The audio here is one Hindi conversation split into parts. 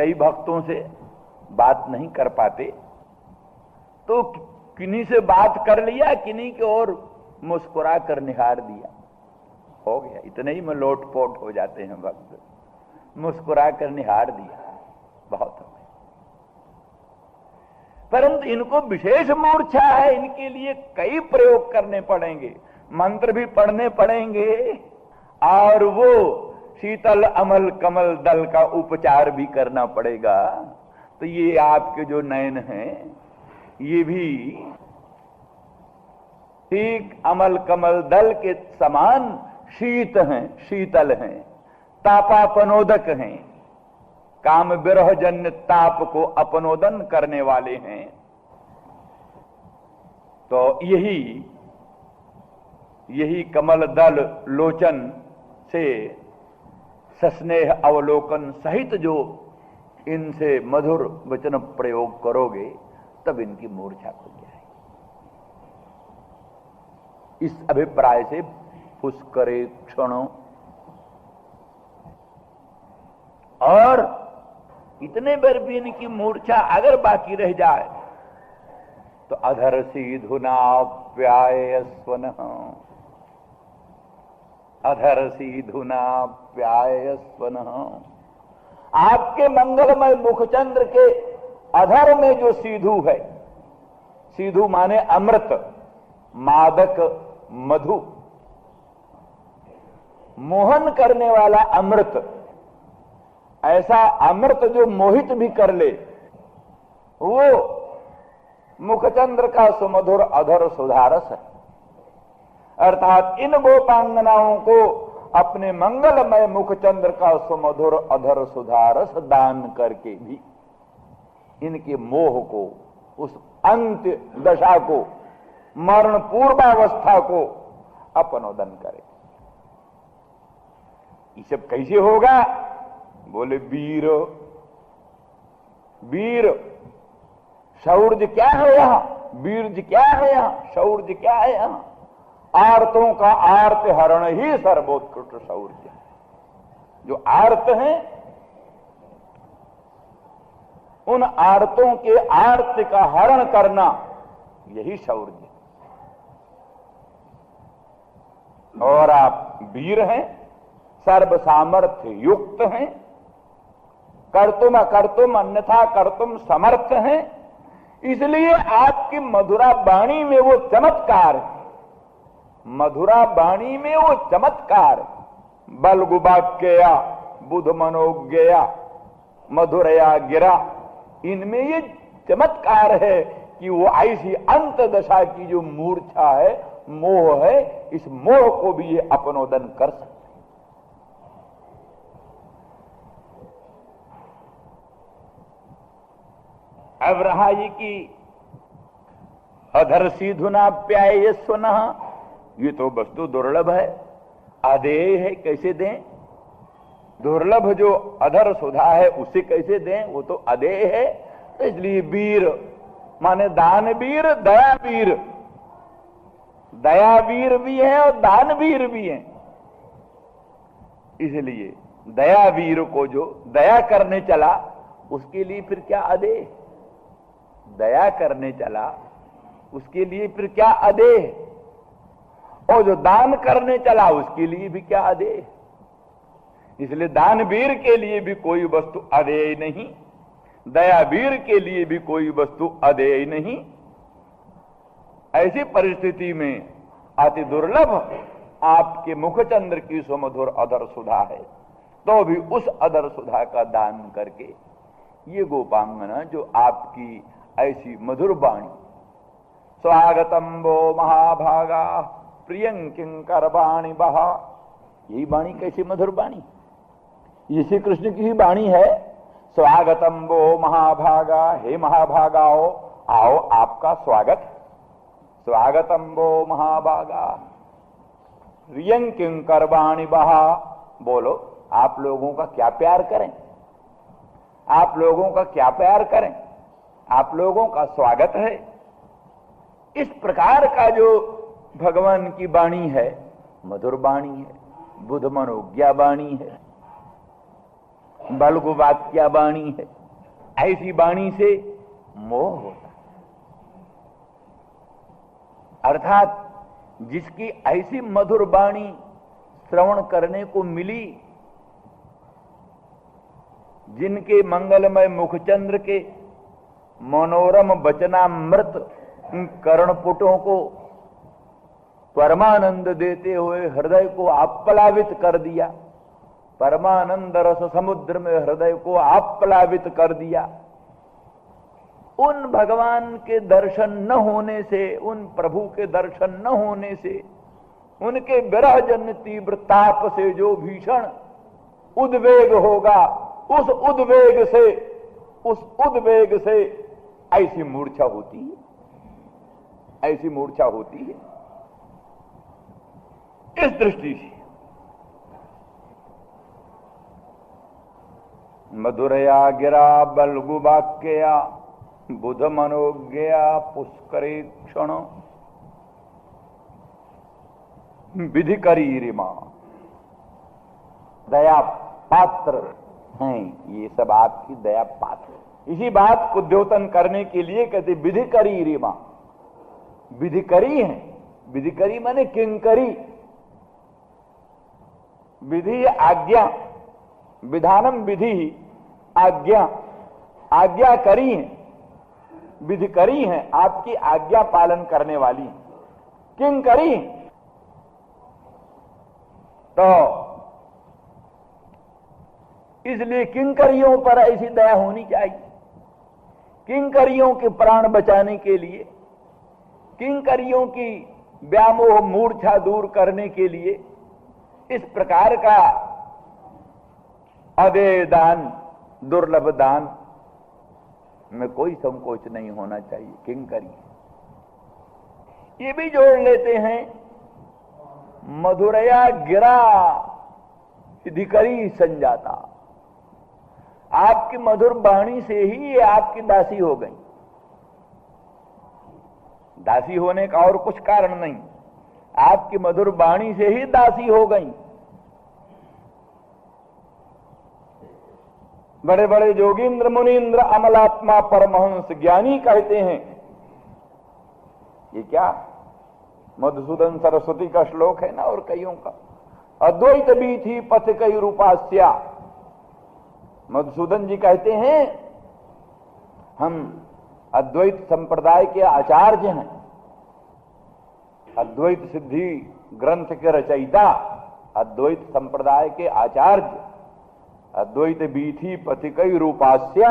कई भक्तों से बात नहीं कर पाते, तो किन्हीं से बात कर लिया, किन्हीं की ओर मुस्कुरा कर निहार दिया, हो गया। इतने ही में लोटपोट हो जाते हैं भक्त, मुस्कुरा कर निहार दिया, बहुत हो गया। परंतु इनको विशेष मूर्छा है, इनके लिए कई प्रयोग करने पड़ेंगे, मंत्र भी पढ़ने पड़ेंगे, और वो शीतल अमल कमल दल का उपचार भी करना पड़ेगा। तो ये आपके जो नयन हैं, ये भी ठीक अमल कमल दल के समान शीत हैं, शीतल हैं, तापापनोदक हैं, काम विरह जन्य ताप को अपनोदन करने वाले हैं। तो यही कमल दल लोचन से सस्नेह अवलोकन सहित जो इनसे मधुर वचन प्रयोग करोगे, तब इनकी मूर्छा खुल जाएगी। इस अभिप्राय से पुष्करे क्षणों, और इतने बार भी इनकी मूर्छा अगर बाकी रह जाए तो अधर सीधुनाप्याय स्वनः, अधर सीधुनाप्याय स्वनः। आपके मंगलमय मुखचंद्र के अधर में जो सीधु है, सीधु माने अमृत, मादक, मधु, मोहन करने वाला अमृत, ऐसा अमृत जो मोहित भी कर ले, वो मुखचंद्र का सुमधुर अधर सुधारस है। अर्थात इन गोपांगनाओं को अपने मंगलमय मुखचंद्र का सुमधुर अधर सुधारस दान करके भी इनके मोह को, उस अंत्य दशा को, मरण पूर्वावस्था को अपनोदन करे। ये सब कैसे होगा? बोले वीर, वीर शौर्य क्या है यहां, वीर्य क्या है यहां, शौर्य क्या है यहां? आर्तों का आर्त हरण ही सर्वोत्कृष्ट शौर्य है। जो आर्त हैं, उन आर्तों के आर्त का हरण करना, यही शौर्य। और आप वीर हैं, सर्व सामर्थ्य युक्त हैं, कर्तुम अकर्तुम अन्यथा कर्तुम समर्थ हैं। इसलिए आपकी मधुरा वाणी में वो चमत्कार है, मधुरा वाणी में वो चमत्कार, बल गुबाक्यया बुध मनोज्ञया मधुरया गिरा, इनमें ये चमत्कार है कि वो ऐसी अंत दशा की जो मूर्छा है, मोह है, इस मोह को भी ये अपनोदन कर सकते। अब रहा ये कि अधर सीधुनाप्याय स्वनः, ये तो वस्तु दुर्लभ है, अदेय है, कैसे दें? दुर्लभ जो अधर सुधा है उसे कैसे दें? वो तो अदेय है। तो इसलिए वीर माने दानवीर, दयावीर, दयावीर भी हैं और दानवीर भी हैं। इसलिए दयावीर को जो दया करने चला, उसके लिए फिर क्या अदेय? दया करने चला, उसके लिए फिर क्या अदेय? और जो दान करने चला, उसके लिए भी क्या अदेय? इसलिए दानवीर के लिए भी कोई वस्तु अदेय नहीं, दयावीर के लिए भी कोई वस्तु अदेय नहीं। ऐसी परिस्थिति में अति दुर्लभ आपके मुखचंद्र की सुमधुर अधर सुधा है, तो भी उस अधर सुधा का दान करके ये गोपांगना जो आपकी ऐसी मधुर वाणी, स्वागतम वो महाभागा प्रियं किंकर वाणी बहा, यही वाणी कैसी मधुर वाणी, ये श्री कृष्ण की ही वाणी है। स्वागतम वो महाभागा, हे महाभागाओ, आओ आपका स्वागत। स्वागतम वो महाभागा प्रियं किंकर वाणी बहा, बोलो आप लोगों का क्या प्यार करें, आप लोगों का क्या प्यार करें, आप लोगों का स्वागत है। इस प्रकार का जो भगवान की वाणी है, मधुर वाणी है, बुध मनोज्ञा वाणी है। बलगु वाक्या वाणी है, ऐसी वाणी से मोह होता है। अर्थात जिसकी ऐसी मधुर वाणी श्रवण करने को मिली, जिनके मंगलमय मुखचंद्र के मनोरम वचनामृत कर्णपुटों को परमानंद देते हुए हृदय को आप्लावित कर दिया, परमानंद रस समुद्र में हृदय को आप्लावित कर दिया, उन भगवान के दर्शन न होने से, उन प्रभु के दर्शन न होने से, उनके विरहजन्य तीव्र ताप से जो भीषण उद्वेग होगा, उस उद्वेग से ऐसी मूर्छा होती है, ऐसी मूर्छा होती है। इस दृष्टि से मधुरया गिरा बलगु वाक्या बुध मनोज्ञया पुष्करे क्षण विधि करी रिमा। दया पात्र हैं ये सब, आपकी दया पात्र। इसी बात को द्योतन करने के लिए कहते विधि करी रिमा। विधि करी है, विधि करी माने किंकरी। विधि आज्ञा, विधानम विधि आज्ञा, आज्ञा करी है, विधि करी है, आपकी आज्ञा पालन करने वाली किंकरी। तो इसलिए किंकरियों पर ऐसी दया होनी चाहिए। किंकरियों के प्राण बचाने के लिए, किंकरियों की व्यामोह मूर्छा दूर करने के लिए इस प्रकार का अदेय दान, दुर्लभ दान में कोई संकोच नहीं होना चाहिए। किंकरी ये भी जोड़ लेते हैं, मधुरया गिरा विधिकरी संजाता। आपकी मधुर वाणी से ही ये आपकी दासी हो गई। दासी होने का और कुछ कारण नहीं, आपकी मधुर वाणी से ही दासी हो गई। बड़े बड़े जोगींद्र मुनीन्द्र अमलात्मा परमहंस ज्ञानी कहते हैं, ये क्या मधुसूदन सरस्वती का श्लोक है ना, और कईयों का, अद्वैत भी थी पथ कई रूपास्या। मधुसूदन जी कहते हैं हम अद्वैत संप्रदाय के आचार्य हैं, अद्वैत सिद्धि ग्रंथ के रचयिता, अद्वैत संप्रदाय के आचार्य, अद्वैत बीथी पथिकई रूपास्या,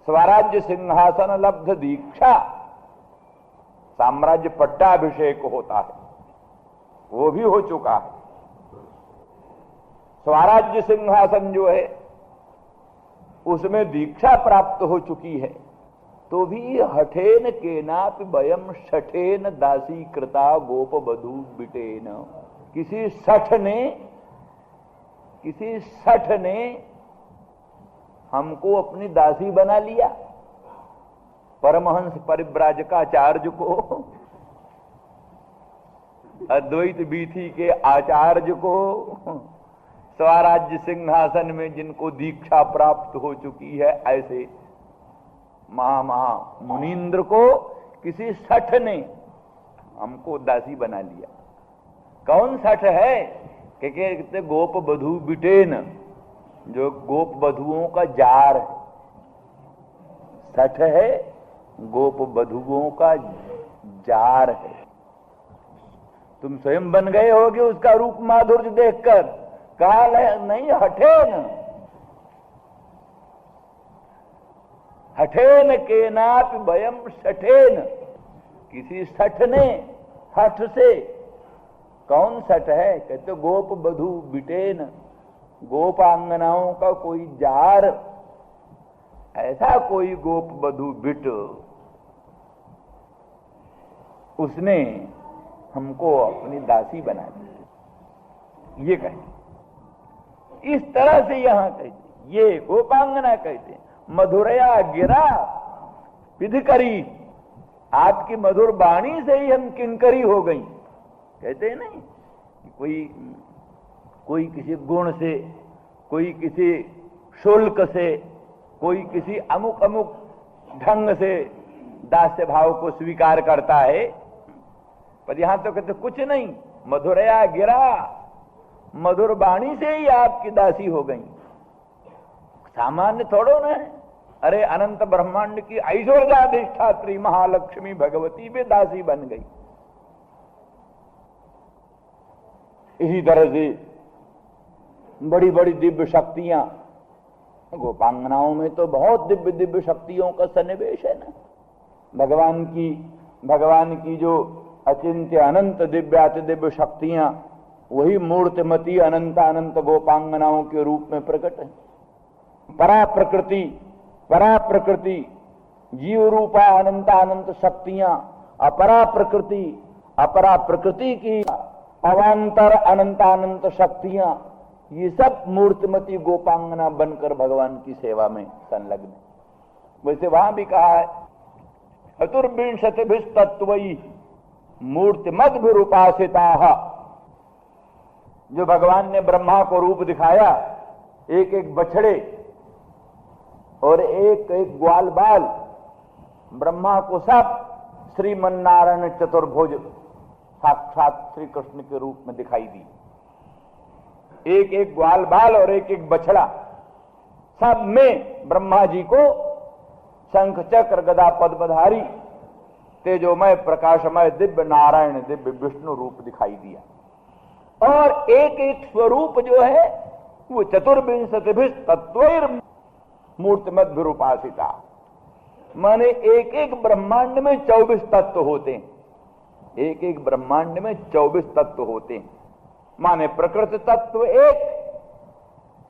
स्वराज्य सिंहासन लब्ध दीक्षा, साम्राज्य पट्टाभिषेक होता है, वो भी हो चुका है। स्वराज्य सिंहासन जो है उसमें दीक्षा प्राप्त हो चुकी है, तो भी हठेन केनापि वयम शठेन दासी कृता गोप बधू बिटेन। किसी सठ ने हमको अपनी दासी बना लिया, परमहंस परिव्राजकाचार्य को, अद्वैत बीथी के आचार्य को, स्वराज्य सिंहासन में जिनको दीक्षा प्राप्त हो चुकी है, ऐसे महा मुनीन्द्र को किसी सठ ने हमको दासी बना लिया। कौन सठ है? कि कहते गोप बधू बिटेन, जो गोप बधुओं का जार है, सठ है, गोप बधुओं का जार है। तुम स्वयं बन गए होगे उसका रूप माधुर्य देखकर। कहा नहीं, हठेन, हठेन के नाप वयम सठेन, किसी सठ ने, हठ से। कौन सठ है? कहते गोप बधू बिटेन, गोपांगनाओं का कोई जार, ऐसा कोई गोप बधू बिट, उसने हमको अपनी दासी बना दी। ये कहते, इस तरह से यहां कहते, ये गोपांगना कहते, मधुरया गिरा विधि करी, आपकी मधुर वाणी से ही हम किंकरी हो गई। कहते हैं नहीं, कोई किसी गुण से, कोई किसी शुल्क से, कोई किसी अमुक अमुक ढंग से दास्य भाव को स्वीकार करता है। पर यहां तो कहते कुछ नहीं, मधुरया गिरा, मधुर वाणी से ही आपकी दासी हो गई। सामान्य थोड़ो न है। अरे अनंत ब्रह्मांड की ऐश्वर्याधिष्ठात्री महालक्ष्मी भगवती भी दासी बन गई। इसी तरह से बड़ी बड़ी दिव्य शक्तियां, गोपांगनाओं में तो बहुत दिव्य दिव्य शक्तियों का सन्निवेश है ना। भगवान की जो अचिंत्य अनंत दिव्याति दिव्य शक्तियां, वही मूर्तिमती अनंत अनंत गोपांगनाओं के रूप में प्रकट है। परा प्रकृति जीव रूपा अनंत अनंत शक्तियां, अपरा प्रकृति की अवांतर अनंत अनंत शक्तियां, ये सब मूर्तिमती गोपांगना बनकर भगवान की सेवा में संलग्न है। वैसे वहां भी कहा है, चतुर्विंशतिभिस्तत्त्वैः मूर्तिमद्भिरुपासिताः। जो भगवान ने ब्रह्मा को रूप दिखाया, एक एक बछड़े और एक एक ग्वाल बाल, ब्रह्मा को सब श्रीमन्नारायण चतुर्भुज साक्षात श्री कृष्ण के रूप में दिखाई दी। एक एक ग्वाल बाल और एक एक बछड़ा, सब में ब्रह्मा जी को शंख चक्र गदा पद्मधारी तेजोमय प्रकाशमय दिव्य नारायण दिव्य विष्णु रूप दिखाई दिया। और एक एक स्वरूप जो है वो चतुर्विंशतिभिस्तत्त्वैर् मूर्तिमद्भिरुपासिता, माने एक एक ब्रह्मांड में 24 तत्व होते हैं। एक एक ब्रह्मांड में 24 तत्व होते हैं, माने प्रकृति तत्व एक,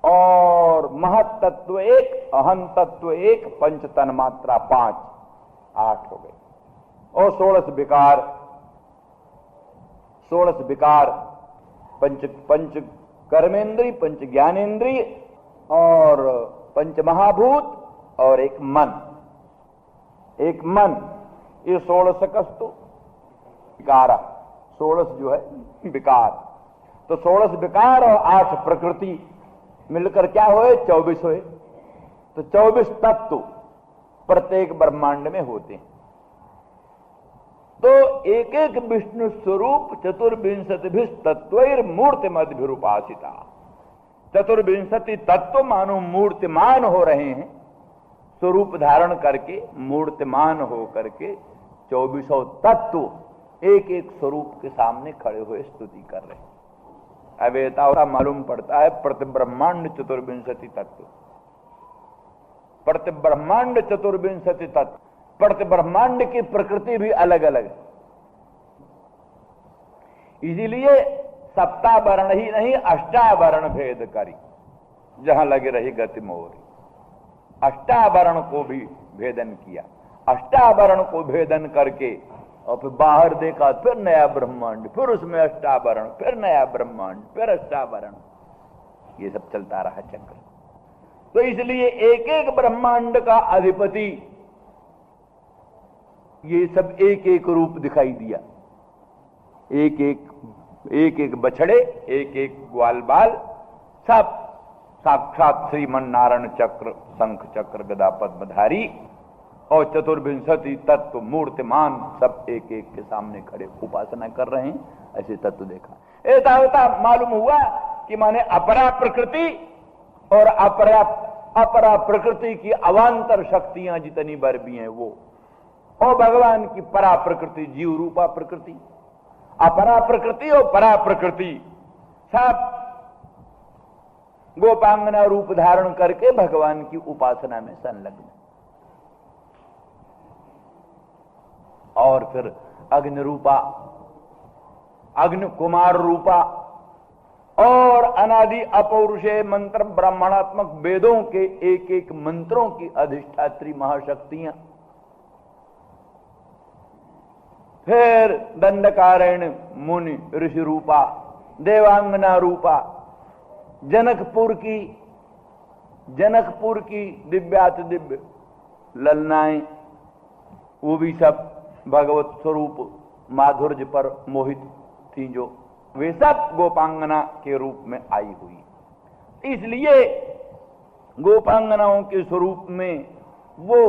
और महत तत्व एक, अहं तत्व एक, पंच तन्मात्रा 5, 8 हो गए। और 16 विकार, पंच कर्मेंद्री, पंच ज्ञानेन्द्रिय और पंच महाभूत और एक मन। ये 16 कस्तु विकार, 16 जो है विकार। तो 16 विकार और 8 प्रकृति मिलकर क्या हुए? 24 हुए। तो 24 तत्व प्रत्येक ब्रह्मांड में होते हैं। तो एक एक विष्णु स्वरूप चतुर्विंशतिभिस्तत्त्वैर् मूर्तिमद्भिरुपासिता। 24 तत्व मानो मूर्तिमान हो रहे हैं, स्वरूप धारण करके मूर्तिमान हो करके 24 तत्व एक एक स्वरूप के सामने खड़े हुए स्तुति कर रहे हैं। अब ऐसा मालूम पड़ता है प्रतिब्रह्मांड 24 तत्व, प्रतिब्रह्मांड 24 तत्व, प्रतिब्रह्मांड की प्रकृति भी अलग अलग है। इसीलिए सप्तावरण ही नहीं, अष्टावरण भेद करी, जहां लगे रही गति मोरी। अष्टावरण को भी भेदन किया, अष्टावरण को भेदन करके और फिर बाहर देखा, फिर नया ब्रह्मांड, फिर उसमें अष्टावरण, फिर नया ब्रह्मांड, फिर अष्टावरण, ये सब चलता रहा चक्र। तो इसलिए एक एक ब्रह्मांड का अधिपति, ये सब एक एक रूप दिखाई दिया। एक एक बछड़े, एक एक ग्वाल बाल, सब साक्षात श्रीमन नारायण चक्र, शंख चक्र गदा पद्मधारी और 24 तत्व मूर्तिमान, सब एक एक के सामने खड़े उपासना कर रहे हैं। ऐसे तत्व देखा। ऐसा होता मालूम हुआ कि माने अपरा प्रकृति और अपरा प्रकृति की अवांतर शक्तियां जितनी बार भी हैं वो, और भगवान की परा प्रकृति जीव रूपा प्रकृति, अपरा प्रकृति और परा प्रकृति सब गोपांगना रूप धारण करके भगवान की उपासना में संलग्न। और फिर अग्नि रूपा, अग्नि कुमार रूपा और अनादि अपौरुषेय मंत्र ब्राह्मणात्मक वेदों के एक एक मंत्रों की अधिष्ठात्री महाशक्तियां। फिर दंडकारण्य मुनि ऋषि रूपा, देवांगना रूपा, जनकपुर की दिव्याति दिव्य ललनाएं, वो भी सब भगवत स्वरूप माधुर्य पर मोहित थी, जो वे सब गोपांगना के रूप में आई हुई। इसलिए गोपांगनाओं के स्वरूप में वो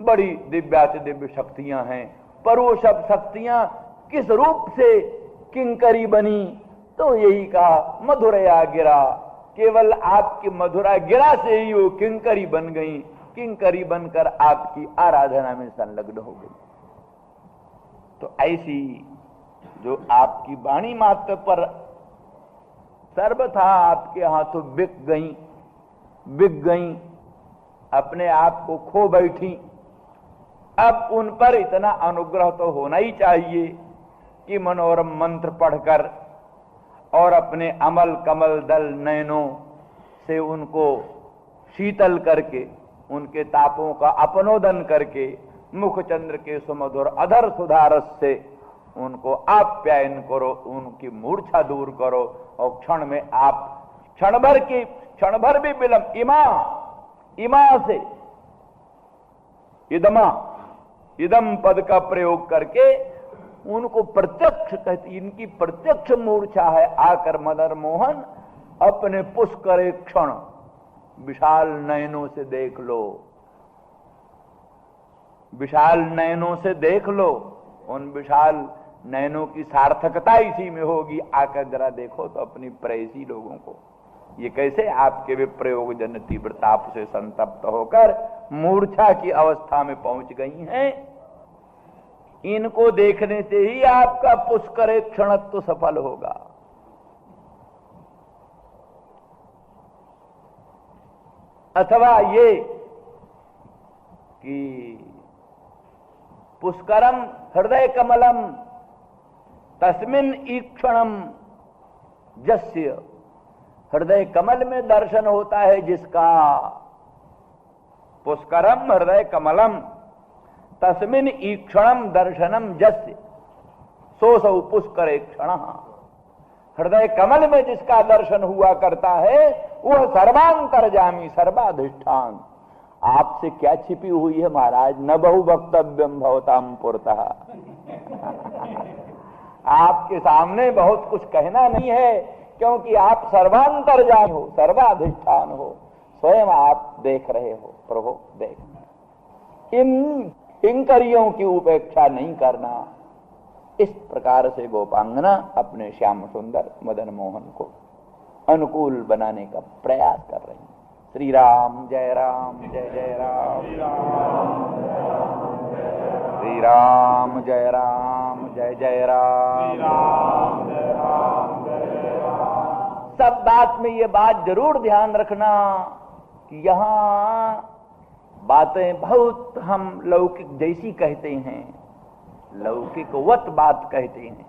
बड़ी दिव्याति दिव्य शक्तियां हैं, पर वो सब शक्तियां किस रूप से किंकरी बनी? तो यही कहा मधुरया गिरा, केवल आपकी मधुरा गिरा से ही वो किंकरी बन गई, किंकरी बनकर आपकी आराधना में संलग्न हो गई। तो ऐसी जो आपकी वाणी मात्र पर सर्वथा आपके हाथों बिक गई, अपने आप को खो बैठी, अब उन पर इतना अनुग्रह तो होना ही चाहिए कि मनोरम मंत्र पढ़कर और अपने अमल कमल दल नयनों से उनको शीतल करके, उनके तापों का अपनोदन करके, मुखचंद्र के सुमधुर अधर सुधारस से उनको आप्यायन करो, उनकी मूर्छा दूर करो, और क्षण में आप क्षण भर भी विलंब, इमा से इदम पद का प्रयोग करके उनको प्रत्यक्ष कहती, इनकी प्रत्यक्ष मूर्छा है, आकर मदन मोहन अपने पुष्कर क्षण विशाल नयनों से देख लो, विशाल नयनों से देख लो। उन विशाल नयनों की सार्थकता इसी में होगी। आकर जरा देखो तो अपनी प्रेयसी लोगों को, ये कैसे आपके वे प्रयोग जन तीव्र ताप से संतप्त होकर मूर्छा की अवस्था में पहुंच गई हैं। इनको देखने से ही आपका पुष्कर क्षणत्व सफल होगा। अथवा ये कि पुष्करम हृदय कमलम तस्मिन ईक्षणम जस्य, हृदय कमल में दर्शन होता है जिसका, पुष्करम हृदय कमलम तस्मिन ईक्षणम दर्शनम जस्य सो पुष्कर क्षण, हृदय कमल में जिसका दर्शन हुआ करता है वह सर्वांतर्यामी सर्वाधिष्ठान। आपसे क्या छिपी हुई है महाराज? न बहु वक्तव्यम भवताम पुरतः, आपके सामने बहुत कुछ कहना नहीं है, क्योंकि आप सर्वांतर्यामी हो, सर्वाधिष्ठान हो, स्वयं आप देख रहे हो। प्रभु देख, इन किंकरियों की उपेक्षा नहीं करना। इस प्रकार से गोपांगना अपने श्याम सुंदर मदन मोहन को अनुकूल बनाने का प्रयास कर रही है। श्री राम जय राम जय जय राम, श्री राम जय राम जय जय राम। सब बात में ये बात जरूर ध्यान रखना कि यहां बातें बहुत हम लौकिक जैसी कहते हैं, लौकिकवत बात कहते हैं,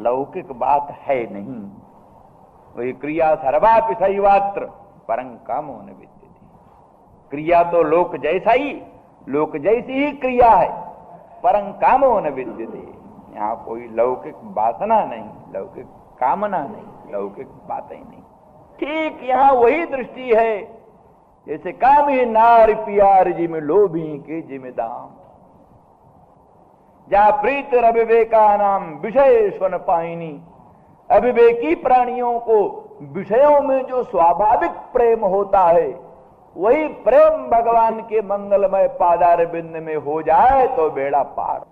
लौकिक बात है नहीं। वही क्रिया सर्वापि सैवात्र परं कामो न विद्यते, क्रिया तो लोक जैसा ही, लोक जैसी ही क्रिया है, परं कामो न विद्यते। यहाँ कोई लौकिक वासना नहीं, लौकिक कामना नहीं, लौकिक बातें नहीं। ठीक यहाँ वही दृष्टि है जैसे कामी नार पियार जी में लोभी के जिम्मेदाम, जा प्रीत अविवेका नाम विषय स्वन पाइनी। अविवेकी प्राणियों को विषयों में जो स्वाभाविक प्रेम होता है, वही प्रेम भगवान के मंगलमय पादार बिंद में हो जाए तो बेड़ा पार।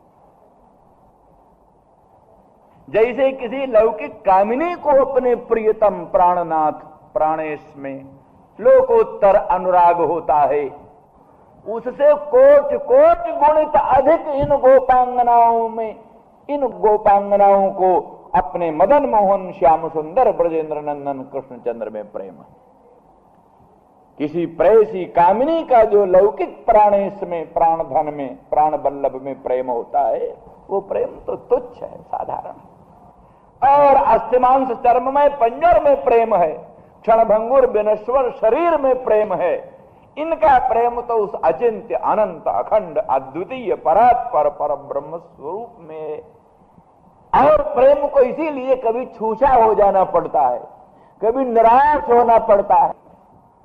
जैसे किसी लौकिक कामिनी को अपने प्रियतम प्राणनाथ प्राणेश में लोकोत्तर अनुराग होता है, उससे कोटि कोटि गुणित अधिक इन गोपांगनाओं में, इन गोपांगनाओं को अपने मदन मोहन श्याम सुंदर ब्रजेंद्र नंदन कृष्णचंद्र में प्रेम है। किसी प्रेयसी कामिनी का जो लौकिक प्राणेश में, प्राण धन में, प्राण बल्लभ में प्रेम होता है, वो प्रेम तो तुच्छ है, साधारण। और अस्थिमांस चर्ममय पंजर में प्रेम है, क्षणभंगुर विनश्वर शरीर में प्रेम है। इनका प्रेम तो उस अचिंत्य अनंत अखंड अद्वितीय परात्पर पर ब्रह्म स्वरूप में है। और प्रेम को इसीलिए कभी छूछा हो जाना पड़ता है, कभी निराश होना पड़ता है।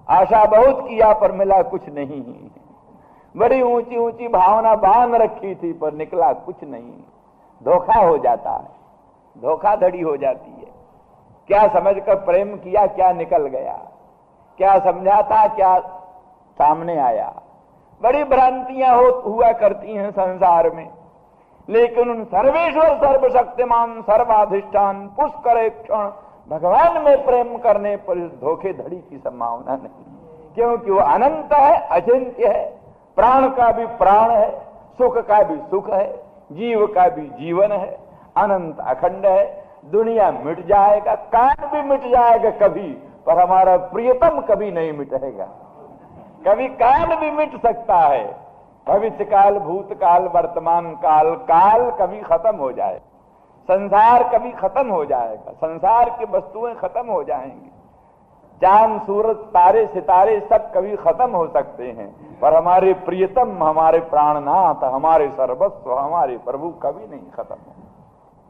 आशा बहुत किया पर मिला कुछ नहीं, बड़ी ऊंची ऊंची भावना बांध रखी थी पर निकला कुछ नहीं। धोखा हो जाता है, धोखाधड़ी हो जाती है। क्या समझकर प्रेम किया, क्या निकल गया, क्या समझा था, क्या सामने आया। बड़ी भ्रांतियां हुआ करती हैं संसार में, लेकिन उन सर्वेश्वर सर्वशक्तिमान सर्वाधिष्ठान पुष्कर क्षण भगवान में प्रेम करने पर धोखेधड़ी की संभावना नहीं, क्योंकि वो अनंत है, अचिंत्य है, प्राण का भी प्राण है, सुख का भी सुख है, जीव का भी जीवन है, अनंत अखंड है। दुनिया मिट जाएगा, काल भी मिट जाएगा कभी, पर हमारा प्रियतम कभी नहीं मिटेगा। कभी काल भी मिट सकता है, भविष्य काल, भूतकाल, वर्तमान काल, काल कभी खत्म हो जाए, संसार कभी खत्म हो जाएगा, संसार की वस्तुएं खत्म हो जाएंगी, चांद सूरज तारे सितारे सब कभी खत्म हो सकते हैं, पर हमारे प्रियतम, हमारे प्राणनाथ, हमारे सर्वस्व, हमारे प्रभु कभी नहीं खत्म हो।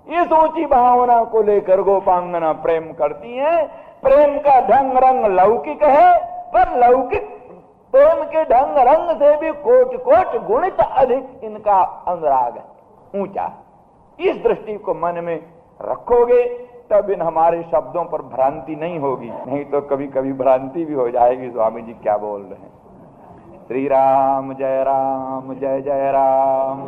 इस ऊंची भावना को लेकर गोपांगना प्रेम करती हैं। प्रेम का ढंग रंग लौकिक है, पर लौकिक प्रेम के ढंग रंग से भी कोट कोट गुणित अधिक इनका अनुराग है, ऊंचा। इस दृष्टि को मन में रखोगे तब इन हमारे शब्दों पर भ्रांति नहीं होगी, नहीं तो कभी कभी भ्रांति भी हो जाएगी। स्वामी जी क्या बोल रहे हैं? श्री राम जय राम जय जय राम,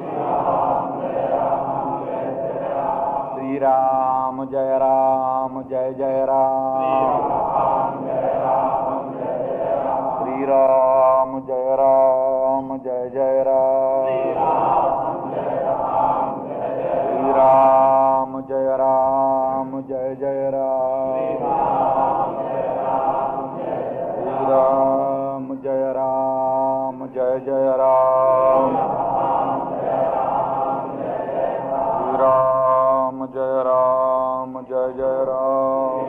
श्री राम जय राम जय जय राम, श्री राम जय राम जय जय राम, श्री राम जय राम जय जय राम, श्री राम जय राम जय जय राम, श्री राम जय राम जय जय राम।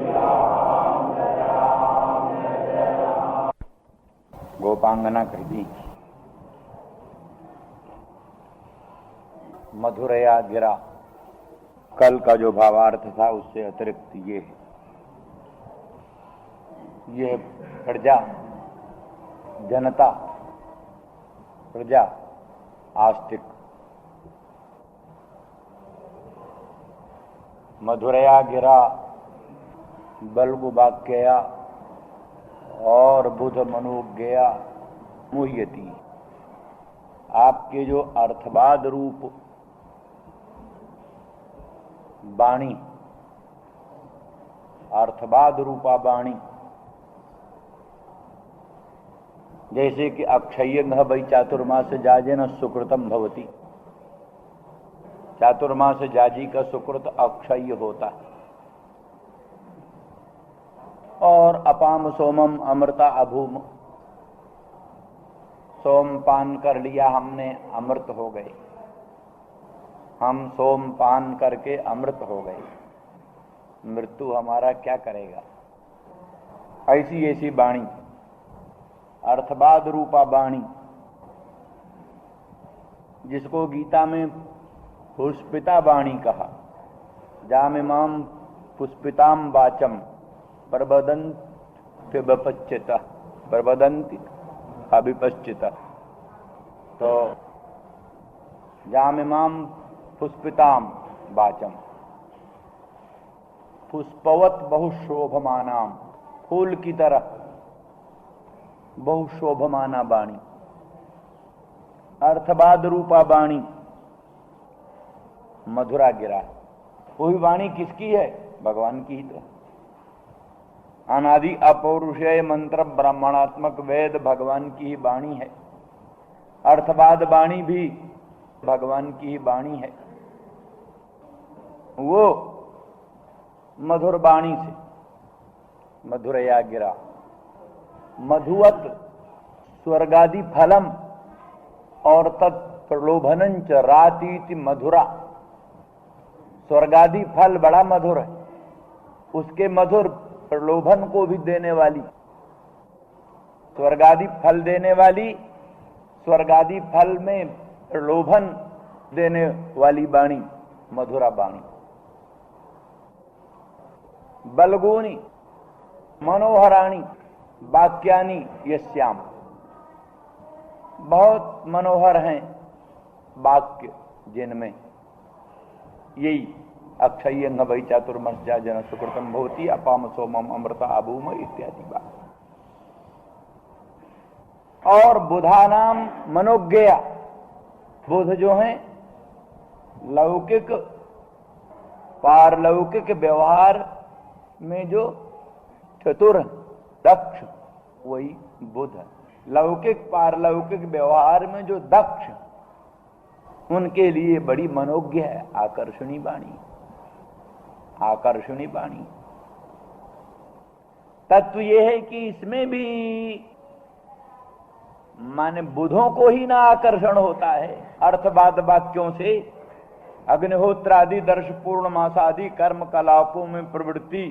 गोपांगना कहती मधुरया गिरा, कल का जो भावार्थ था उससे अतिरिक्त ये प्रजा, जनता, प्रजा, आस्तिक। मधुरया गिरा बल्गु वाक्यया और बुध मनोज्ञया मुह्यति। आपके जो अर्थवाद रूप वाणी, अर्थवाद रूपा वाणी, जैसे कि अक्षय वै चातुर्मास जाजेन सुकृतम भवति, चातुर्मास जाजी का सुकृत अक्षय होता है। और अपाम सोमम अमृता अभूम, सोम पान कर लिया हमने, अमृत हो गए, हम सोम पान करके अमृत हो गए, मृत्यु हमारा क्या करेगा। ऐसी ऐसी वाणी, अर्थवाद रूपा वाणी, जिसको गीता में पुष्पिता वाणी कहा, जामिमाम पुष्पिताम वाचम प्रबदन्ति विपश्चिता, प्रबदन्ति अविपश्चिता। तो जामिमाम पुष्पिताम वाचम, पुष्पवत बहुशोभमानाम, फूल की तरह बहुशोभमाना वाणी, अर्थवाद रूपा वाणी मधुरा गिरा। वही वाणी किसकी है? भगवान की ही तो। अनादि अपौरुषेय मंत्र ब्राह्मणात्मक वेद भगवान की ही वाणी है, अर्थवाद वाणी भी भगवान की ही वाणी है। वो मधुर वाणी से मधुरया गिरा, मधुवत स्वर्गादि फलम और तत्प्रलोभनंच रातीति मधुरा। स्वर्गादि फल बड़ा मधुर है, उसके मधुर प्रलोभन को भी देने वाली, स्वर्गादि फल देने वाली, स्वर्गादि फल में प्रलोभन देने वाली वाणी मधुरा वाणी। बलगोनी मनोहराणी वाक्यानि यस्याम, बहुत मनोहर हैं वाक्य जिनमें, यही अक्षय्यंग वै चातुर्मस्या जन सुकृतम भवती अपाम सोमम अमृता अभूम इत्यादि बात। और बुधानाम मनोज्ञया, बुध जो है लौकिक पारलौकिक व्यवहार में जो चतुर दक्ष, वही बुध है। लौकिक पारलौकिक व्यवहार में जो दक्ष, उनके लिए बड़ी मनोज्ञ है, आकर्षणी वाणी, आकर्षणी वाणी। तत्व यह है कि इसमें भी माने बुधों को ही ना आकर्षण होता है अर्थवाद वाक्यों से। अग्निहोत्रादि दर्श पूर्णमासादि कर्म कलापों में प्रवृत्ति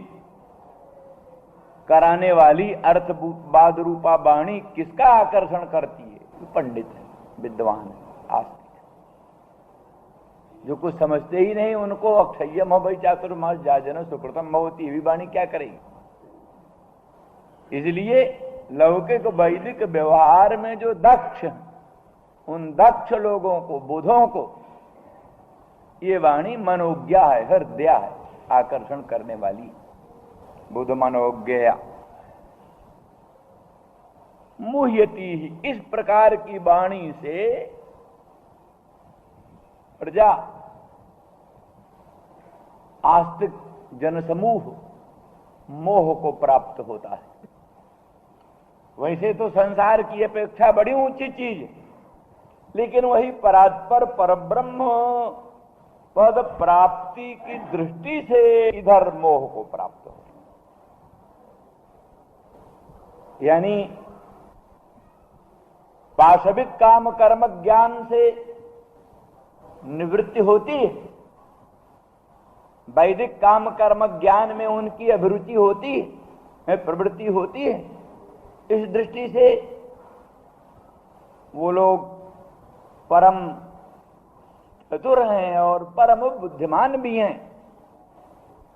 कराने वाली अर्थवाद रूपा वाणी किसका आकर्षण करती है? पंडित है, विद्वान है, आस्तिक, जो कुछ समझते ही नहीं, उनको अक्षय्यम वै चातुर्मास जाजन सुकृतम भवती, ये भी वाणी क्या करेगी? इसलिए लौकिक वैदिक व्यवहार में जो दक्ष, उन दक्ष लोगों को, बुधों को ये वाणी मनोज्ञा है, हृदय है, आकर्षण करने वाली। बुध मनोज्ञया मुह्यति ही, इस प्रकार की वाणी से प्रजा, आस्तिक जनसमूह मोह को प्राप्त होता है। वैसे तो संसार की अपेक्षा बड़ी ऊंची चीज, लेकिन वही परात्पर परब्रह्म पद प्राप्ति की दृष्टि से इधर मोह को प्राप्त हो, यानी पाशविक काम कर्म ज्ञान से निवृत्ति होती है, वैदिक काम कर्म ज्ञान में उनकी अभिरुचि होती है, प्रवृत्ति होती है। इस दृष्टि से वो लोग परम चतुर हैं और परम बुद्धिमान भी हैं,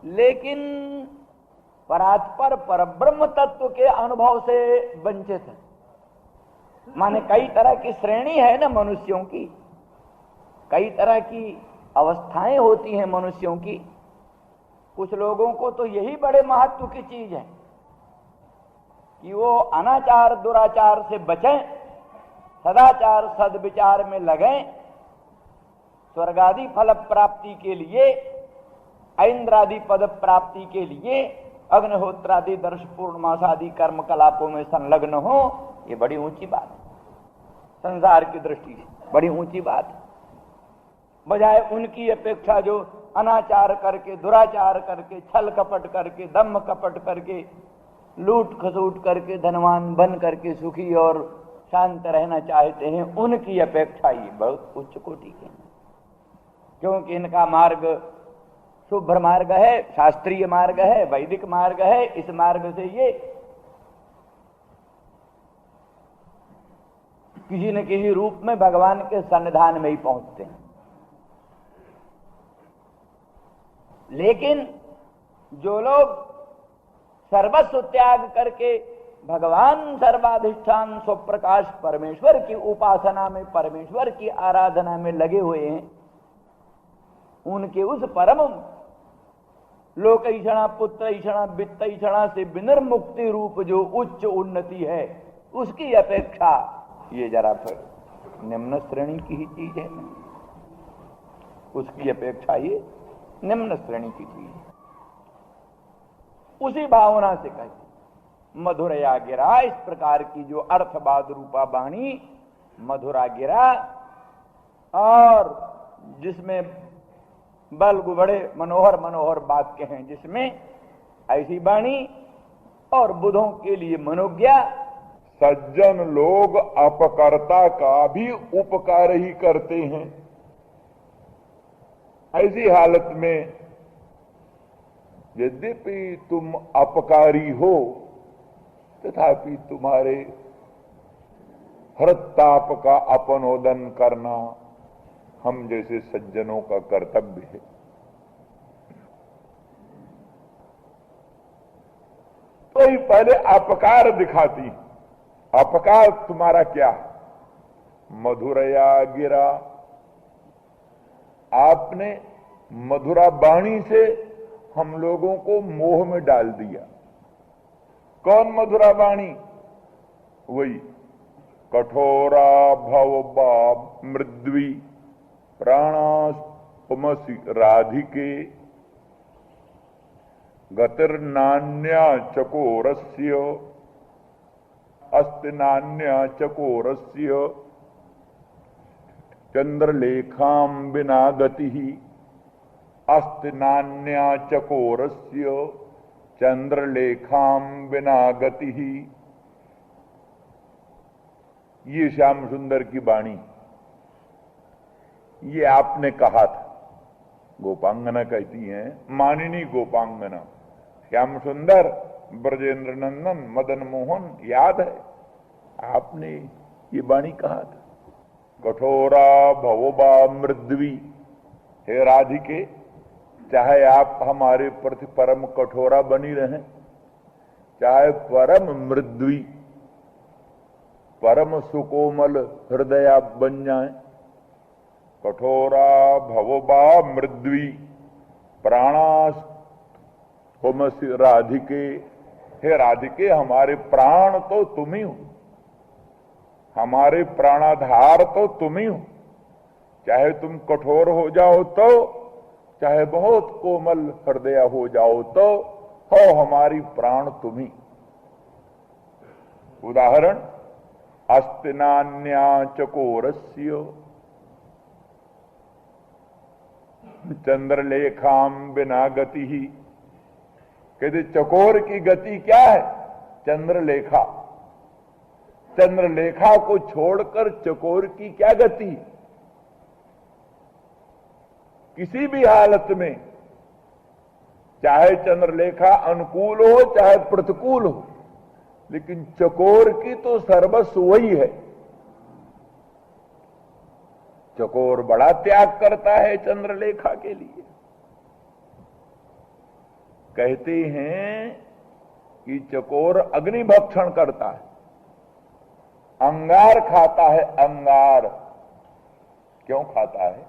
लेकिन परात्पर परब्रह्म तत्व के अनुभव से वंचित हैं। माने कई तरह की श्रेणी है ना मनुष्यों की, कई तरह की अवस्थाएं होती हैं मनुष्यों की। कुछ लोगों को तो यही बड़े महत्व की चीज है कि वो अनाचार दुराचार से बचें, सदाचार सद्विचार में लगें, स्वर्गादि फल प्राप्ति के लिए, ऐन्द्रादि पद प्राप्ति के लिए, अग्निहोत्रादि दर्श पूर्णमासादि कर्म कलापों में संलग्न हो। ये बड़ी ऊंची बात है, संसार की दृष्टि से बड़ी ऊंची बात है। बजाय उनकी अपेक्षा जो अनाचार करके, दुराचार करके, छल कपट करके, दम्भ कपट करके, लूट खसूट करके धनवान बन करके सुखी और शांत रहना चाहते हैं, उनकी अपेक्षा ये बहुत उच्च कोटि के हैं, क्योंकि इनका मार्ग शुभ मार्ग है, शास्त्रीय मार्ग है, वैदिक मार्ग है। इस मार्ग से ये किसी न किसी रूप में भगवान के सन्निधान में ही पहुंचते हैं। लेकिन जो लोग सर्वस्व त्याग करके भगवान सर्वाधिष्ठान स्वप्रकाश परमेश्वर की उपासना में, परमेश्वर की आराधना में लगे हुए हैं, उनके उस परम लोकैषणा पुत्रैषणा वित्तैषणा से विनिर्मुक्ति रूप जो उच्च उन्नति है, उसकी अपेक्षा ये जरा फिर निम्न श्रेणी की ही चीज है। उसकी अपेक्षा ये निम्न श्रेणी की चीज है। उसी भावना से कहते मधुरया गिरा, इस प्रकार की जो अर्थवाद रूपा वाणी मधुरा गिरा, और जिसमें बल्ब बड़े मनोहर मनोहर वाक्य हैं, जिसमें ऐसी वाणी और बुधों के लिए मनोज्ञा। सज्जन लोग अपकर्ता का भी उपकार ही करते हैं। ऐसी हालत में यद्यपि तुम अपकारी हो, तथापि तुम्हारे हृताप का अपनोदन करना हम जैसे सज्जनों का कर्तव्य है। तो ही पहले अपकार दिखाती। अपकार तुम्हारा क्या है? मधुरया गिरा, आपने मधुरा वाणी से हम लोगों को मोह में डाल दिया। कौन मधुरा वाणी? वही कठोरा भवबा मृद्वी प्राणास्पमसि राधिके गतिर्नान्या चकोरस्य अस्ति नान्या चकोरस्य चंद्रलेखां बिना गति अस्ति नान्या चकोरस्य चंद्रलेखां बिना गति। ये श्याम सुंदर की वाणी, ये आपने कहा था। गोपांगना कहती हैं, मानिनी गोपांगना। श्याम सुंदर, ब्रजेंद्र नंदन, मदन मोहन याद है, आपने ये वाणी कहा था। कठोरा भवोबा मृद्वी, हे राधिके, चाहे आप हमारे प्रति परम कठोरा बनी रहें, चाहे परम मृद्वी, परम सुकोमल हृदय आप बन जाएं। कठोरा भवोबा मृद्वी प्राणास होमसि राधिके, हे राधिके, हमारे प्राण तो तुम ही हो, हमारे प्राणाधार तो तुम ही हो। चाहे तुम कठोर हो जाओ तो, चाहे बहुत कोमल हृदय हो जाओ तो, हो हमारी प्राण तुम ही। उदाहरण, अस्ति नान्या चकोरस्य चंद्रलेखां बिना गति ही। कहते चकोर की गति क्या है? चंद्रलेखा। चंद्रलेखा को छोड़कर चकोर की क्या गति? किसी भी हालत में, चाहे चंद्रलेखा अनुकूल हो चाहे प्रतिकूल हो, लेकिन चकोर की तो सर्वस्व वही है। चकोर बड़ा त्याग करता है चंद्रलेखा के लिए। कहते हैं कि चकोर अग्नि भक्षण करता है, अंगार खाता है। अंगार क्यों खाता है?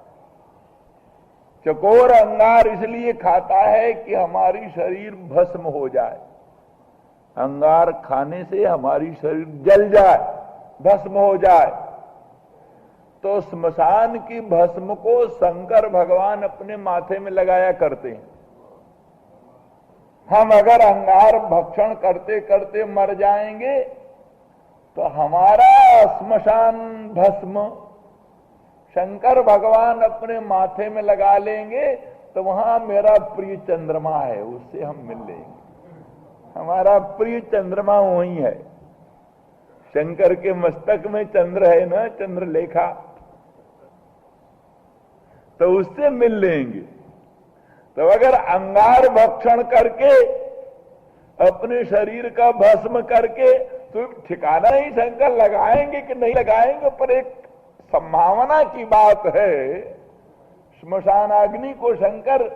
चकोर अंगार इसलिए खाता है कि हमारी शरीर भस्म हो जाए। अंगार खाने से हमारी शरीर जल जाए, भस्म हो जाए। तो स्मशान की भस्म को शंकर भगवान अपने माथे में लगाया करते हैं। हम अगर अंगार भक्षण करते करते मर जाएंगे तो हमारा स्मशान भस्म शंकर भगवान अपने माथे में लगा लेंगे, तो वहां मेरा प्रिय चंद्रमा है, उससे हम मिल लेंगे। हमारा प्रिय चंद्रमा वही है। शंकर के मस्तक में चंद्र है ना, चंद्रलेखा, तो उससे मिल लेंगे। तो अगर अंगार भक्षण करके अपने शरीर का भस्म करके, तो ठिकाना ही शंकर लगाएंगे कि नहीं लगाएंगे, पर एक संभावना की बात है। स्मशान अग्नि को शंकर,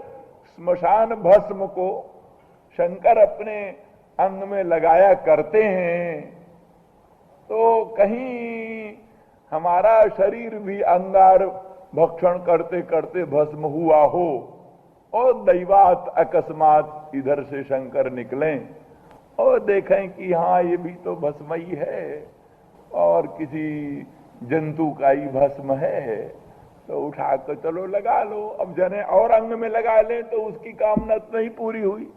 स्मशान भस्म को शंकर अपने अंग में लगाया करते हैं। तो कहीं हमारा शरीर भी अंगार भक्षण करते करते भस्म हुआ हो और दैवात अकस्मात इधर से शंकर निकलें और देखें कि हाँ ये भी तो भस्म ही है और किसी जंतु का ही भस्म है, तो उठाकर चलो लगा लो। अब जने और अंग में लगा लें तो उसकी कामना तो नहीं पूरी हुई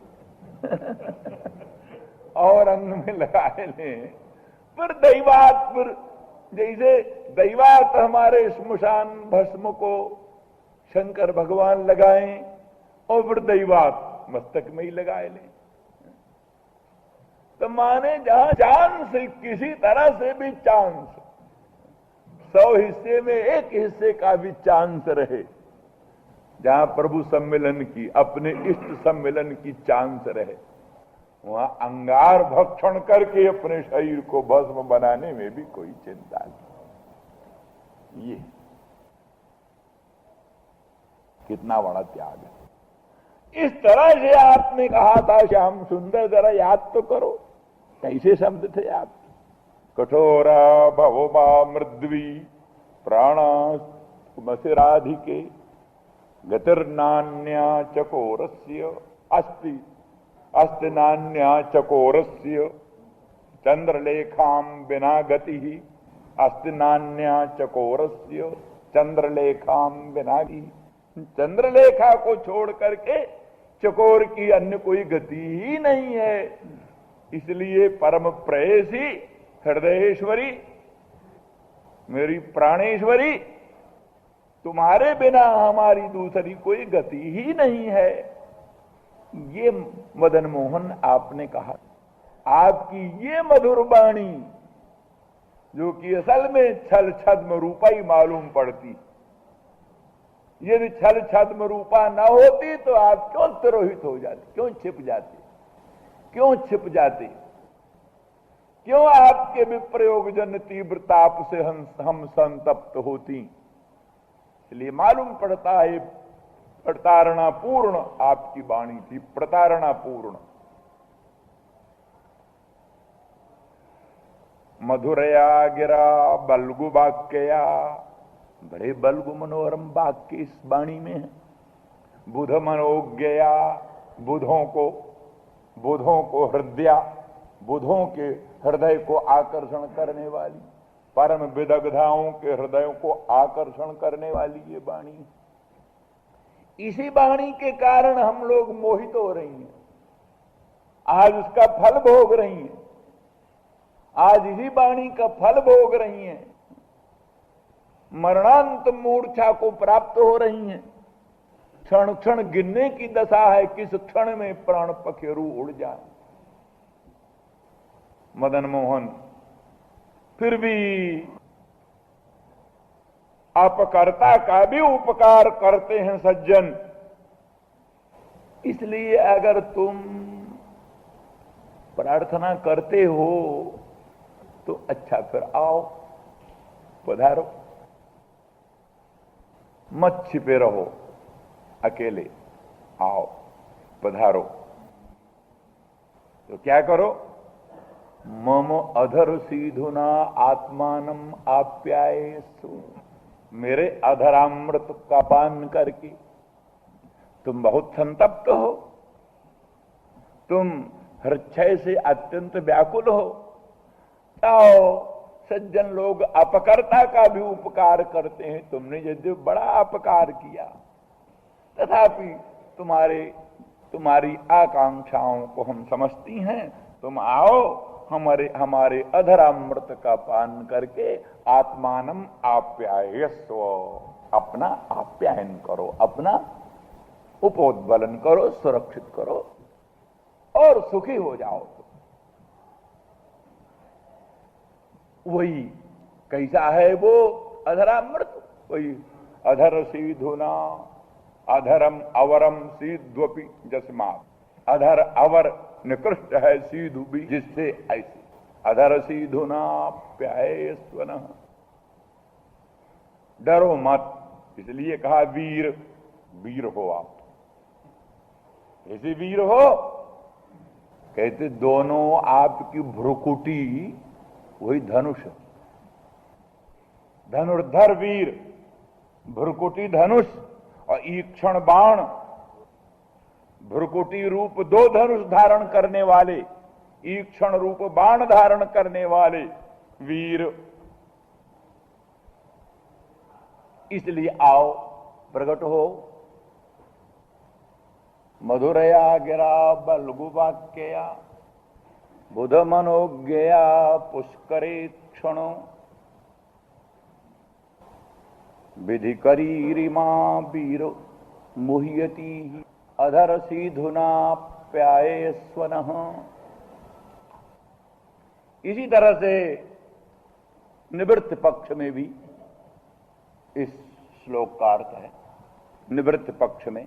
और अंग में लगा लें। पर दैवात, पर जैसे दैवात हमारे स्मशान भस्म को शंकर भगवान लगाएं और फिर दैवात मस्तक में ही लगाए लें, तो माने जहां चांस, किसी तरह से भी चांस, 100 हिस्से में 1 हिस्से का भी चांस रहे, जहां प्रभु सम्मेलन की, अपने इष्ट सम्मेलन की चांस रहे, वहां अंगार भक्षण करके अपने शरीर को भस्म बनाने में भी कोई चिंता नहीं। ये कितना बड़ा त्याग है। इस तरह से आपने कहा था श्याम सुंदर, जरा याद तो करो कैसे शब्द थे आप? कठोरा भवोबा मृद्वी प्राणा मसिराधिके गतिर्नान्या चकोरस्य अस्ति अस्ति नान्या चकोरस्य चंद्रलेखाम बिना गति ही अस्ति नान्या चकोरस्य चंद्रलेखाम बिना गति। चंद्रलेखा को छोड़ करके चकोर की अन्य कोई गति ही नहीं है। इसलिए परम प्रेयसी हृदयेश्वरी, मेरी प्राणेश्वरी, तुम्हारे बिना हमारी दूसरी कोई गति ही नहीं है। ये मदन मोहन आपने कहा। आपकी ये मधुर वाणी जो कि असल में छल छद्म रूपा ही मालूम पड़ती, यदि छल छद्म रूपा न होती तो आप क्यों तिरोहित हो जाते, क्यों छिप जाते, क्यों छिप जाते, क्यों आपके विप्रयोग जन तीव्र ताप से हम संतप्त होती। इसलिए मालूम पड़ता है प्रतारणा पूर्ण आपकी वाणी थी, प्रतारणा पूर्ण। मधुरया गिरा बलगु वाक्यया, बड़े बलगु मनोरम वाक्य इस वाणी में है। बुध मनोज्ञया, बुधों को हृदया, बुधों के हृदय को आकर्षण करने वाली, परम विदग्धाओं के हृदयों को आकर्षण करने वाली ये वाणी। इसी वाणी के कारण हम लोग मोहित हो रही हैं, आज उसका फल भोग रही हैं, आज इसी वाणी का फल भोग रही हैं, मरणांत मूर्छा को प्राप्त हो रही हैं। क्षण क्षण गिनने की दशा है, किस क्षण में प्राण पखेरु उड़ जाए। मदन मोहन फिर भी अपकर्ता का भी उपकार करते हैं सज्जन। इसलिए अगर तुम प्रार्थना करते हो तो अच्छा, फिर आओ, पधारो, मत छिपे रहो अकेले, आओ पधारो। तो क्या करो, मम अधर सीधुना आत्मानम आप्यायेषु, मेरे अधरामृत का पान करके तुम बहुत संतप्त हो, तुम हृदय से अत्यंत व्याकुल हो। आओ, सज्जन लोग अपकर्ता का भी उपकार करते हैं। तुमने यदि बड़ा अपकार किया, तथापि तुम्हारी आकांक्षाओं को हम समझती हैं। तुम आओ, हमारे अधरामृत का पान करके आत्मानम आप्यायस्व, अपना आप्यायन करो, अपना उपोद्बलन करो, सुरक्षित करो और सुखी हो जाओ। वही कैसा है वो अधरामृत, वही अधर सीधुना अधरम अवरम सीध्वपि जस्मात्, अधर अवर निकृष्ट है, सीधु भी जिससे ऐसे। अधर सीधुना प्यायस्वन, डरो मत, इसलिए कहा वीर, वीर हो आप। ऐसे वीर हो, कहते दोनों आपकी भ्रुकुटी वही धनुष, धनुर्धर वीर, भ्रुकुटी धनुष और ईक्षण बाण। भ्रुकुटी रूप दो धनुष धारण करने वाले, ईक्षण रूप बाण धारण करने वाले वीर। इसलिए आओ, प्रकट हो। मधुरया गिरा बलगु वाक्यया, बुध मनोज्ञया पुष्करे क्षणो, विधि करीरिमा वीर मुह्यति अधर सीधुना प्यायस्वन। इसी तरह से निवृत्त पक्ष में भी इस श्लोक का अर्थ है। निवृत्त पक्ष में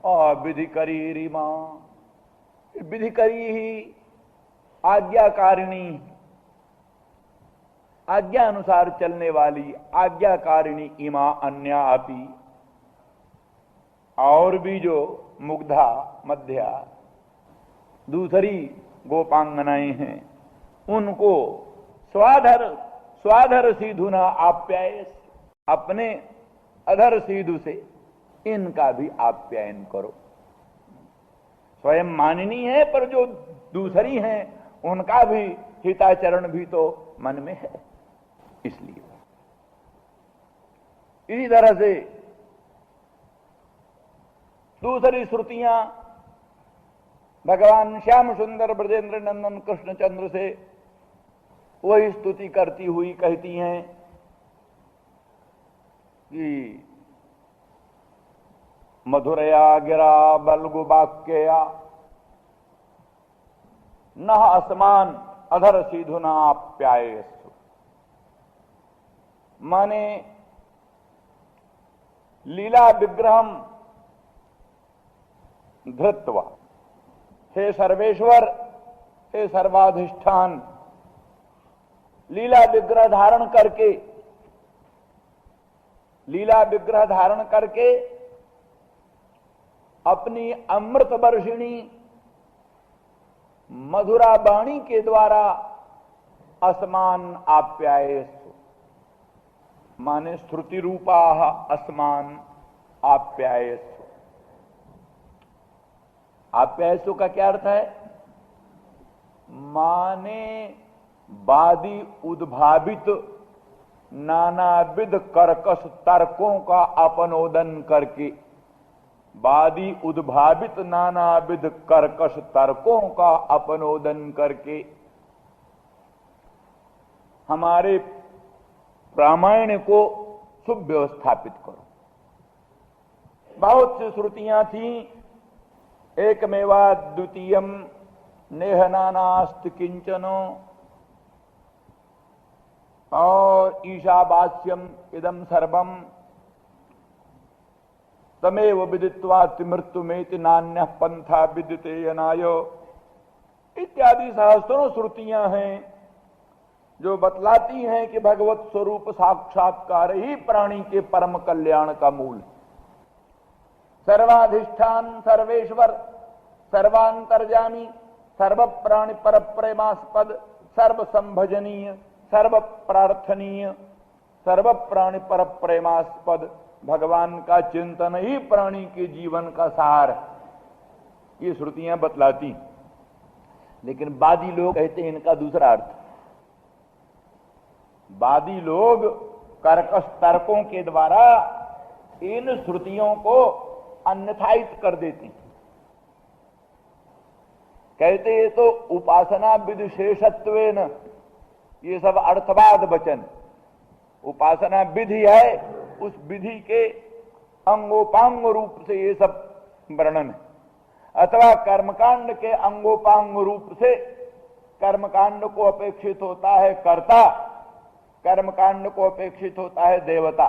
और विधि करीरिमा, विधि करी ही आज्ञाकारिणी, आज्ञा अनुसार चलने वाली आज्ञाकारिणी इमा अन्या अपि, और भी जो मुग्धा मध्या दूसरी गोपांगनाएं हैं उनको स्वाधर सीधुना आप्यायस, अपने अधर सीधु से इनका भी आप्यायन करो। स्वयं माननी है, पर जो दूसरी हैं उनका भी हिताचरण भी तो मन में है। इसलिए इसी तरह से दूसरी श्रुतियां भगवान श्याम सुंदर ब्रजेंद्र नंदन कृष्णचंद्र से वही स्तुति करती हुई कहती हैं कि मधुरया गिरा बलगु वाक्यया न असमान अधर सीधुना आप्यायस्सु। माने लीला विग्रहम धृत्वा, हे सर्वेश्वर, हे सर्वाधिष्ठान, लीला विग्रह धारण करके, लीला विग्रह धारण करके अपनी अमृत वर्षिणी मधुरा वाणी के द्वारा असमान आप्यायस्सु, माने श्रुति रूपा असमान आप्यायस्सु। आप्यायस्सु का क्या अर्थ है? माने वादी उद्भावित नानाविध कर्कश तर्कों का अपनोदन करके, वादी उद्भावित नानाविध कर्कश तर्कों का अपनोदन करके हमारे रामायण को सुव्यवस्थापित करो। बहुत सी श्रुतियां थीं, एकमेवा द्वितीयम नेह नानास्ति किंचनो और ईशावास्यम इदम सर्वम तमेव विदित्वा मृत्युमेति नान्यः पंथा विदिते यनायो इत्यादि सहस्त्रों श्रुतियां हैं जो बतलाती हैं कि भगवत स्वरूप साक्षात्कार ही प्राणी के परम कल्याण का मूल है। सर्वाधिष्ठान, सर्वेश्वर, सर्वांतर्यामी, सर्व प्राणी पर प्रेमास्पद, सर्व संभजनीय, सर्व प्रार्थनीय, सर्व प्राणी पर प्रेमास्पद भगवान का चिंतन ही प्राणी के जीवन का सार है। ये श्रुतियां बतलाती। लेकिन वादी लोग कहते हैं इनका दूसरा अर्थ। वादी लोग कर्कश तर्कों के द्वारा इन श्रुतियों को अन्यथायित कर देते हैं। कहते ये तो उपासना विधिशेषत्वेन, ये सब अर्थवाद वचन। उपासना विधि है, उस विधि के अंगोपांग रूप से ये सब वर्णन है, अथवा कर्मकांड के अंगोपांग रूप से कर्मकांड को अपेक्षित होता है कर्ता, कर्मकांड को अपेक्षित होता है देवता,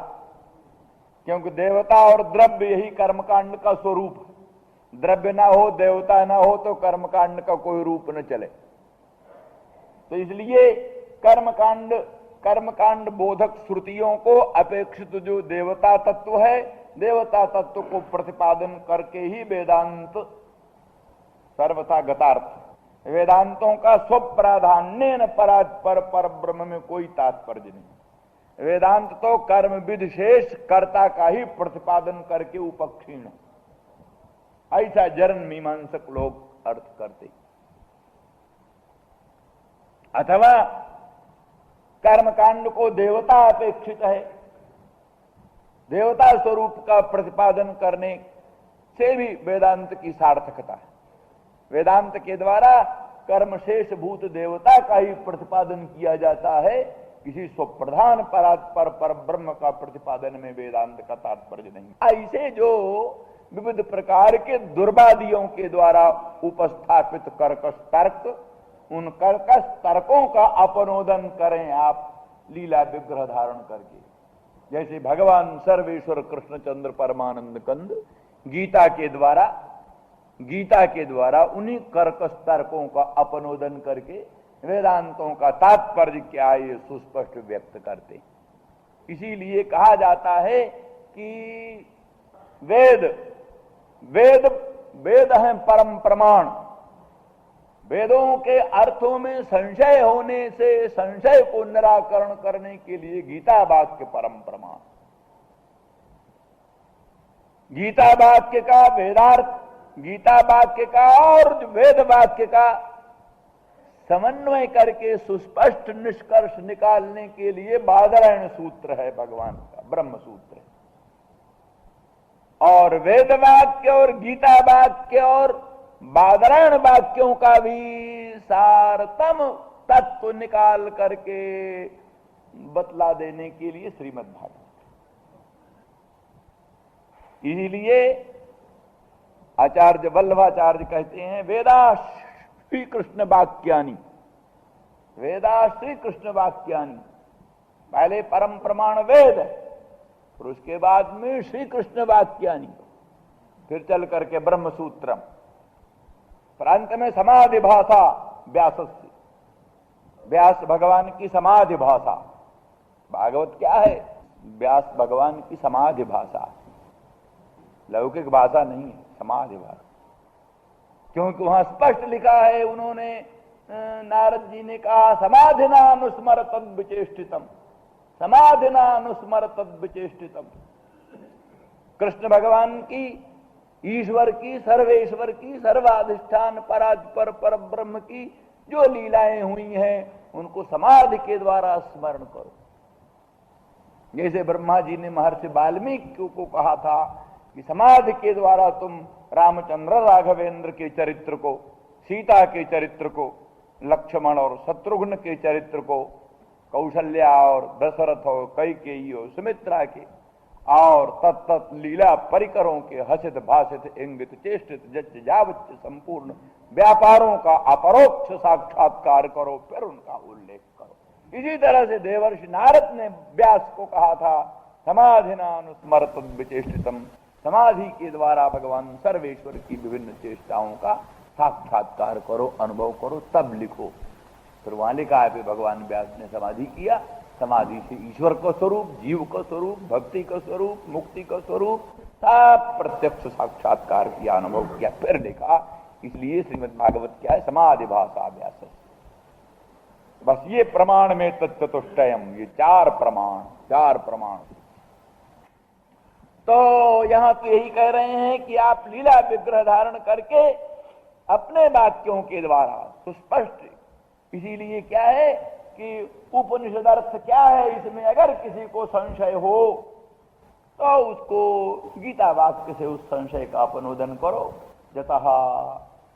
क्योंकि देवता और द्रव्य यही कर्मकांड का स्वरूप है। द्रव्य ना हो, देवता ना हो तो कर्मकांड का कोई रूप न चले। तो इसलिए कर्मकांड बोधक श्रुतियों को अपेक्षित जो देवता तत्व है, देवता तत्व को प्रतिपादन करके ही वेदांत सर्वथा गतार्थ। वेदांतों का स्वप्राधान्य पर ब्रह्म में कोई तात्पर्य नहीं। वेदांत तो कर्म विधिशेष कर्ता का ही प्रतिपादन करके उपक्षीण, ऐसा जरन मीमांसक लोग अर्थ करते। अथवा कर्मकांड को देवता अपेक्षित है, देवता स्वरूप का प्रतिपादन करने से भी वेदांत की सार्थकता है। वेदांत के द्वारा कर्मशेष भूत देवता का ही प्रतिपादन किया जाता है, किसी स्वप्रधान पर ब्रह्म का प्रतिपादन में वेदांत का तात्पर्य नहीं। ऐसे जो विविध प्रकार के दुर्वादियों के द्वारा उपस्थापित कर्कश तर्क, उन कर्कश तर्कों का अपनोदन करें आप लीला विग्रह धारण करके। जैसे भगवान सर्वेश्वर कृष्णचंद्र परमानंद कंद गीता के द्वारा उन्हीं कर्कश तर्कों का अपनोदन करके वेदांतों का तात्पर्य क्या है ये सुस्पष्ट व्यक्त करते। इसीलिए कहा जाता है कि वेद हैं परम प्रमाण। वेदों के अर्थों में संशय होने से संशय को निराकरण करने के लिए गीता वाक्य परम प्रमाण। गीता वाक्य का वेदार्थ, गीता वाक्य का और वेद वाक्य का समन्वय करके सुस्पष्ट निष्कर्ष निकालने के लिए बादरायण सूत्र है भगवान का, ब्रह्म सूत्र है। और वेद वाक्य और गीता वाक्य और बादरायण वाक्यों का भी सारतम तत्व निकाल करके बतला देने के लिए श्रीमद् भागवत। इसीलिए आचार्य वल्लभाचार्य कहते हैं वेदा श्री कृष्ण वाक्यानि, वेदा श्री कृष्ण वाक्यानि। पहले परम प्रमाण वेद है, फिर उसके बाद में श्री कृष्ण वाक्यानि, फिर चल करके ब्रह्म सूत्रम, प्रांत में समाधि भाषा व्यासस्य, व्यास भगवान की समाधि भाषा। भागवत क्या है? व्यास भगवान की समाधि भाषा, लौकिक भाषा नहीं है, समाधि भाषा। क्योंकि वहां स्पष्ट लिखा है, उन्होंने नारद जी ने कहा समाधिना अनुस्मर तद विचेष्टितम, समाधिना अनुस्मर तद विचेष्टितम। कृष्ण भगवान की, ईश्वर की, सर्वेश्वर की, सर्वाधिष्ठान परात्पर पर ब्रह्म की जो लीलाएं हुई हैं उनको समाधि के द्वारा स्मरण करो। जैसे ब्रह्मा जी ने महर्षि वाल्मीकि को कहा था कि समाधि के द्वारा तुम रामचंद्र राघवेंद्र के चरित्र को, सीता के चरित्र को, लक्ष्मण और शत्रुघ्न के चरित्र को, कौशल्या और दशरथ और कैकेयी और सुमित्रा के, और तत्त लीला परिकरों के हसित भाषित इंगित चेष्टित जच जावच्च संपूर्ण व्यापारों का अपरोक्ष साक्षात्कार करो, फिर उनका उल्लेख करो। इसी तरह से देवर्षि नारद ने व्यास को कहा था समाधिना अनुस्मर तद विचेष्टितम, समाधि के द्वारा भगवान सर्वेश्वर की विभिन्न चेष्टाओं का साक्षात्कार करो, अनुभव करो, तब लिखो। फिर वहां लिखा है भगवान व्यास ने समाधि किया, समाधि से ईश्वर का स्वरूप, जीव का स्वरूप, भक्ति का स्वरूप, मुक्ति का स्वरूप सब प्रत्यक्ष साक्षात्कार किया, अनुभव किया, फिर लिखा। इसलिए श्रीमद् भागवत क्या है? समाधि भाषा व्यास। बस ये प्रमाण में तत्चतुष्टयम, ये चार प्रमाण। तो यहां तो यही कह रहे हैं कि आप लीला विग्रह धारण करके अपने वाक्यों के द्वारा सुस्पष्ट, इसीलिए क्या है कि उपनिषद अर्थ क्या है इसमें अगर किसी को संशय हो तो उसको गीता वाक्य से उस संशय का अपनोदन करो। जतः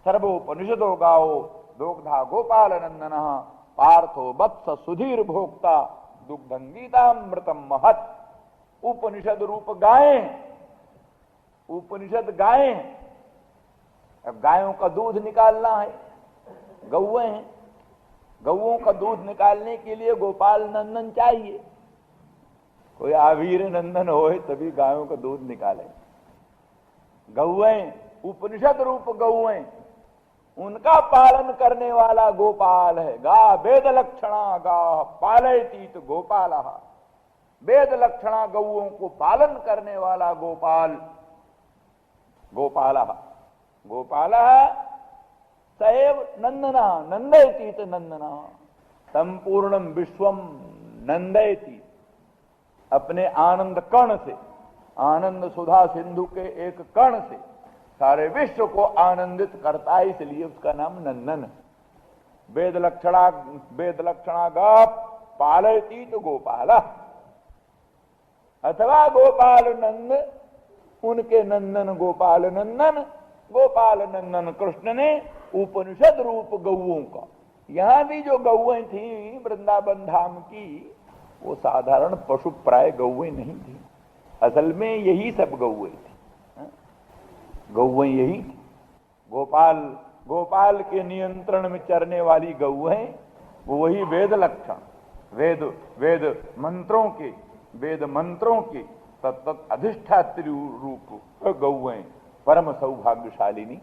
सर्वोपनिषदो गाओ दोग्धा गोपाल नंदन पार्थो वत्स सुधीर भोक्ता दुग्धं गीतामृतम महत्। उपनिषद रूप गायें, उपनिषद गायें। अब गायों का दूध निकालना है, गौएं हैं, गौओं का दूध निकालने के लिए गोपाल नंदन चाहिए। कोई आवीर नंदन होए तभी गायों का दूध निकाले। गौएं, उपनिषद रूप गौएं, उनका पालन करने वाला गोपाल है। गा वेद लक्षणा गा पालयतीत गोपाल, वेद लक्षणा गौओं को पालन करने वाला गोपाल, गोपाल सैव नंदना नंदयतीत नंदना संपूर्णम विश्वम नंदयती। अपने आनंद कण से, आनंद सुधा सिंधु के एक कण से सारे विश्व को आनंदित करता है, इसलिए उसका नाम नंदन है। वेद लक्षणा गा पालयतीत गोपाल, अथवा गोपाल नंद, उनके नंदन गोपाल नंदन कृष्ण ने उपनिषद रूप गौओं का। यहां भी जो गौएं थी वृंदावन धाम की, वो साधारण पशु प्राय गौएं नहीं थी, असल में यही सब गौएं थी। गौएं यही थी, गोपाल के नियंत्रण में चरने वाली गौएं, वो वही वेद लक्षण, वेद मंत्रों के तत्त अधिष्ठात्री रूप गौएं, परम सौभाग्यशालिनी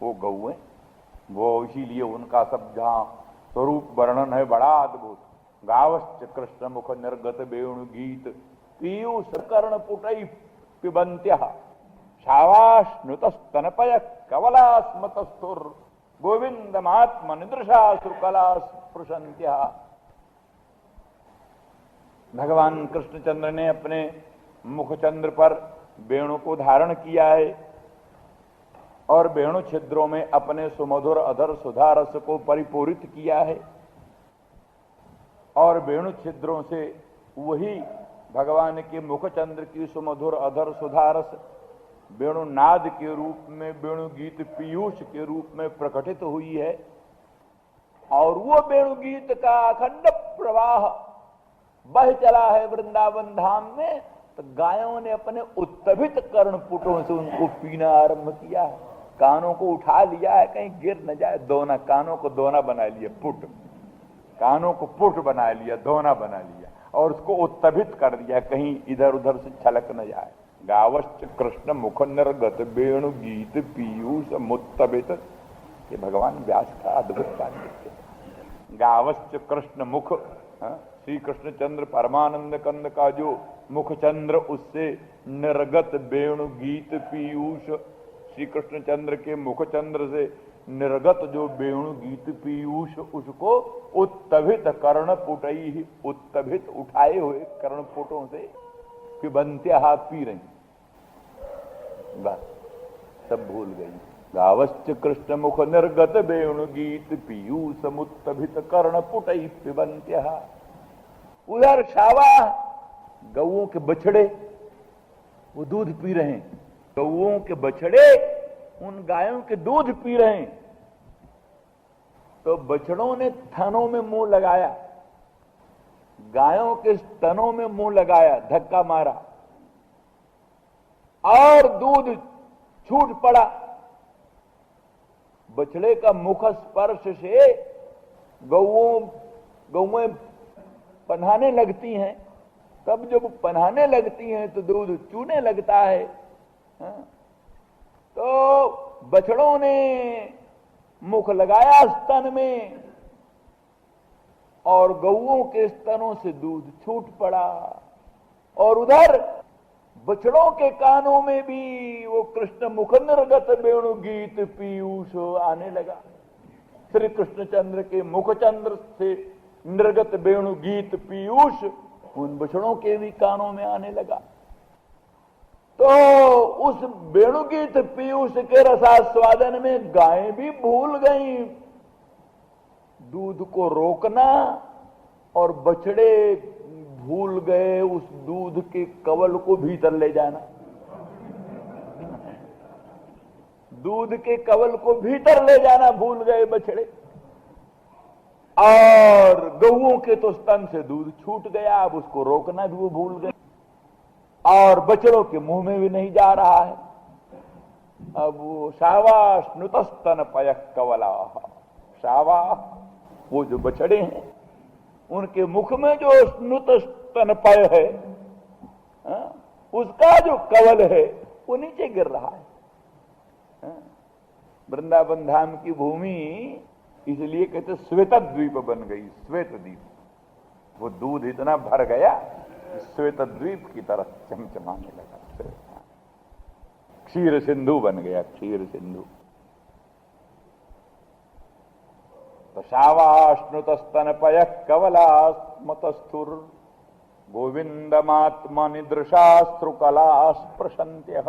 वो गौएं। वो इसीलिए उनका सब जहां स्वरूप वर्णन है बड़ा अद्भुत। गावश्च कृष्ण मुख निर्गत वेणु गीत पीयूष कर्ण पुटई पिबंत्य शावाश्नुतस्तनपय कवलास्मतस्थुर गोविंदमात्म निदृशा सुकला स्पृशंत्या। भगवान कृष्णचंद्र ने अपने मुखचंद्र पर वेणु को धारण किया है और वेणु छिद्रों में अपने सुमधुर अधर सुधा रस को परिपूरित किया है और वेणु छिद्रों से वही भगवान के मुखचंद्र की सुमधुर अधर सुधा रस वेणु नाद के रूप में, वेणु गीत पीयूष के रूप में प्रकटित हुई है और वो वेणु गीत का अखंड प्रवाह बह चला है वृंदावन धाम में। तो गायों ने अपने उत्तभित कर्णपुटों से उनको पीना आरंभ किया है, कानों को उठा लिया है कहीं गिर न जाए, दोना, कानों को दोना बना लिया, पुट, कानों को पुट बना लिया, दोना बना लिया और उसको उत्तभित कर दिया कहीं इधर उधर से छलक न जाए। गावश्च कृष्ण मुख निर्गत वेणु गीत पीयूष मुत्तभित, ये भगवान व्यास का अद्भुत कार्य है। गावश्च कृष्ण मुख, श्री कृष्ण चंद्र परमानंद कंद का जो मुख चंद्र, उससे निर्गत वेणु गीत पीयूष, श्री कृष्ण चंद्र के मुख चंद्र से निर्गत जो वेणु गीत पीयूष, उसको उत्तभित कर्णपुटई, उत्तभित उठाए हुए कर्णपुटों से पिबंत्या पी रही, बस सब भूल गई। गावश्च कृष्ण मुख निर्गत वेणु गीत पीयूष मुत्तभित कर्णपुटई पिबंत्या। उधर शावा, गौओं के बछड़े वो दूध पी रहे हैं, गौओं के बछड़े उन गायों के दूध पी रहे हैं। तो बछड़ों ने थनों में मुंह लगाया, गायों के स्तनों में मुंह लगाया, धक्का मारा और दूध छूट पड़ा। बछड़े का मुख स्पर्श से गौएं पन्हाने लगती हैं, तब जब पन्हाने लगती हैं तो दूध चूने लगता है। तो बछड़ों ने मुख लगाया स्तन में और गौओं के स्तनों से दूध छूट पड़ा और उधर बछड़ों के कानों में भी वो कृष्ण मुख निर्गत वेणु गीत पीयूष आने लगा। श्री कृष्ण चंद्र के मुख चंद्र से निर्गत वेणु गीत पीयूष उन बछड़ों के भी कानों में आने लगा। तो उस वेणु गीत पीयूष के रसास्वादन में गायें भी भूल गईं दूध को रोकना और बछड़े भूल गए उस दूध के कवल को भीतर ले जाना। दूध के कवल को भीतर ले जाना भूल गए बछड़े और गौओं के तो स्तन से दूध छूट गया, अब उसको रोकना भी वो भूल गए और बछड़ों के मुंह में भी नहीं जा रहा है। अब वो शावा स्नुतस्तन पयक कवला, शावा वो जो बछड़े हैं उनके मुख में जो स्नुत स्तनपय है, उसका जो कवल है वो नीचे गिर रहा है। वृंदावन धाम की भूमि इसलिए कहते श्वेत द्वीप बन गई, श्वेत द्वीप। वो दूध इतना भर गया श्वेत द्वीप की तरह चमचमाने लगा, क्षीर सिंधु बन गया, क्षीर सिंधु। तो शावाश्नुत स्तनपय कवला स्मतस्थुर गोविंदमात्मनि दृशास्त्रुकला स्पृशन्त्य।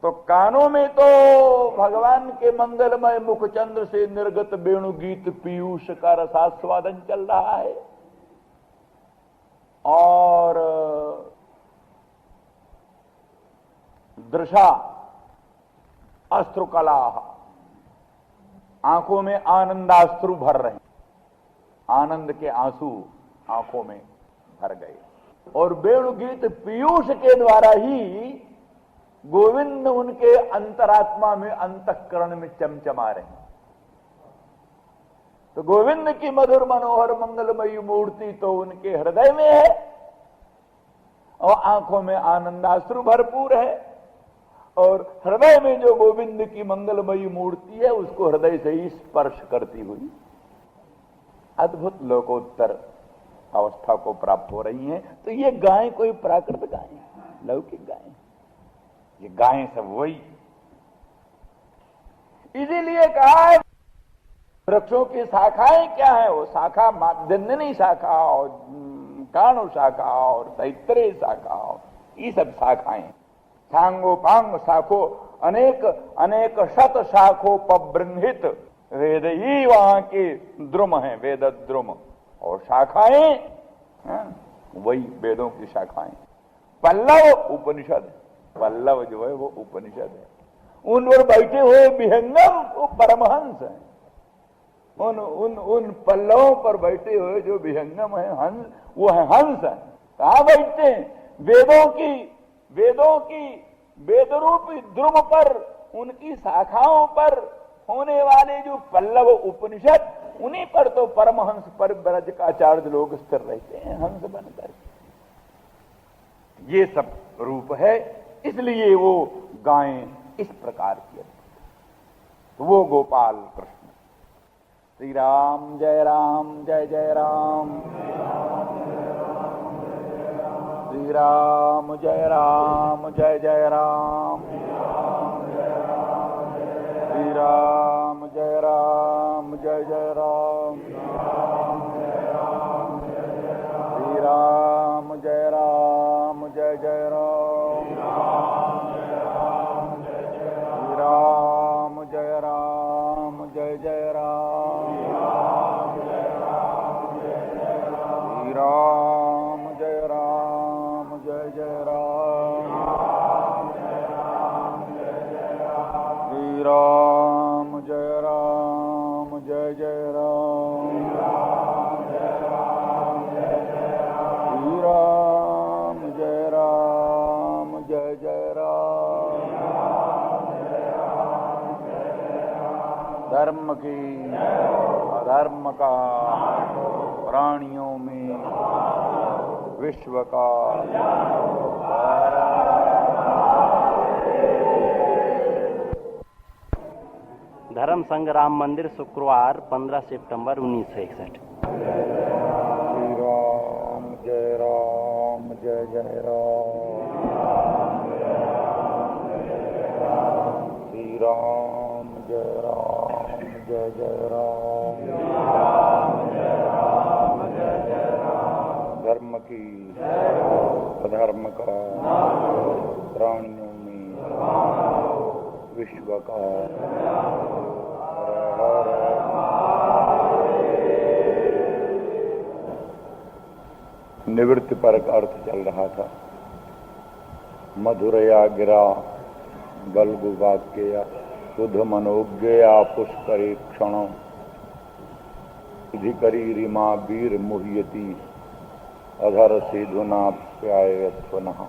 तो कानों में तो भगवान के मंगलमय मुखचंद्र से निर्गत वेणु गीत पीयूष का रसास्वादन चल रहा है और दृशा अस्त्रुकला, आंखों में आनंदाश्रु भर रहे, आनंद के आंसू आंखों में भर गए और वेणु गीत पीयूष के द्वारा ही गोविंद उनके अंतरात्मा में, अंतःकरण में चमचमा रहे। तो गोविंद की मधुर मनोहर मंगलमयी मूर्ति तो उनके हृदय में है और आंखों में आनंदाश्रु भरपूर है और हृदय में जो गोविंद की मंगलमयी मूर्ति है उसको हृदय से ही स्पर्श करती हुई अद्भुत लोकोत्तर अवस्था को प्राप्त हो रही हैं। तो ये गाय कोई प्राकृत गाय है, लौकिक गाय, ये गायें सब वही। इसीलिए कहा है वृक्षों की शाखाएं क्या है, वो शाखा माध्यन्दिनी शाखा और काणु शाखा और तैत्तरीय शाखा और ये सब शाखाएं, सांगोपांग शाखो अनेक अनेक शत शाखो पबृंहित वेद ही वहां के द्रुम है, वेद द्रुम। और शाखाएं वही वेदों की शाखाएं। पल्लव उपनिषद, पल्लव जो है वो उपनिषद है। उन पर बैठे हुए विहंगम वो परमहंस है। उन पल्लवों पर बैठे हुए जो विहंगम है हंस, वो है हंस है। कहां बैठते हैं? वेदों की वेदरूपी द्रुम पर, उनकी शाखाओं पर होने वाले जो पल्लव उपनिषद, उन्हीं पर तो परमहंस पर ब्रज का आचार्य लोग स्थिर रहते हैं हंस बनकर। ये सब रूप है, इसलिए वो गायें इस प्रकार की। तो वो गोपाल कृष्ण। श्री राम जय जय राम, श्री राम जय जय राम, श्री राम जय जय राम, श्री राम जय जय राम, श्री राम जय जय राम, श्री राम जय जय राम, श्री राम जय जय राम, श्री राम जय जय राम। धर्म की अधर्म का, प्राणियों में विश्व का। धर्म संघ राम मंदिर, शुक्रवार 15 सितंबर 1961। श्री राम जय जय राम, श्री राम जय जय राम। धर्म की अधर्म का, प्राणियों में विश्व का। निवृत्ति पर अर्थ चल रहा था। मधुरया गिरा बल्गु वाक्य सुध मनोज्ञया पुष्करे क्षण अधिकरी रिमा वीर मुह्यति अधर सेधुना प्यायत्वनः।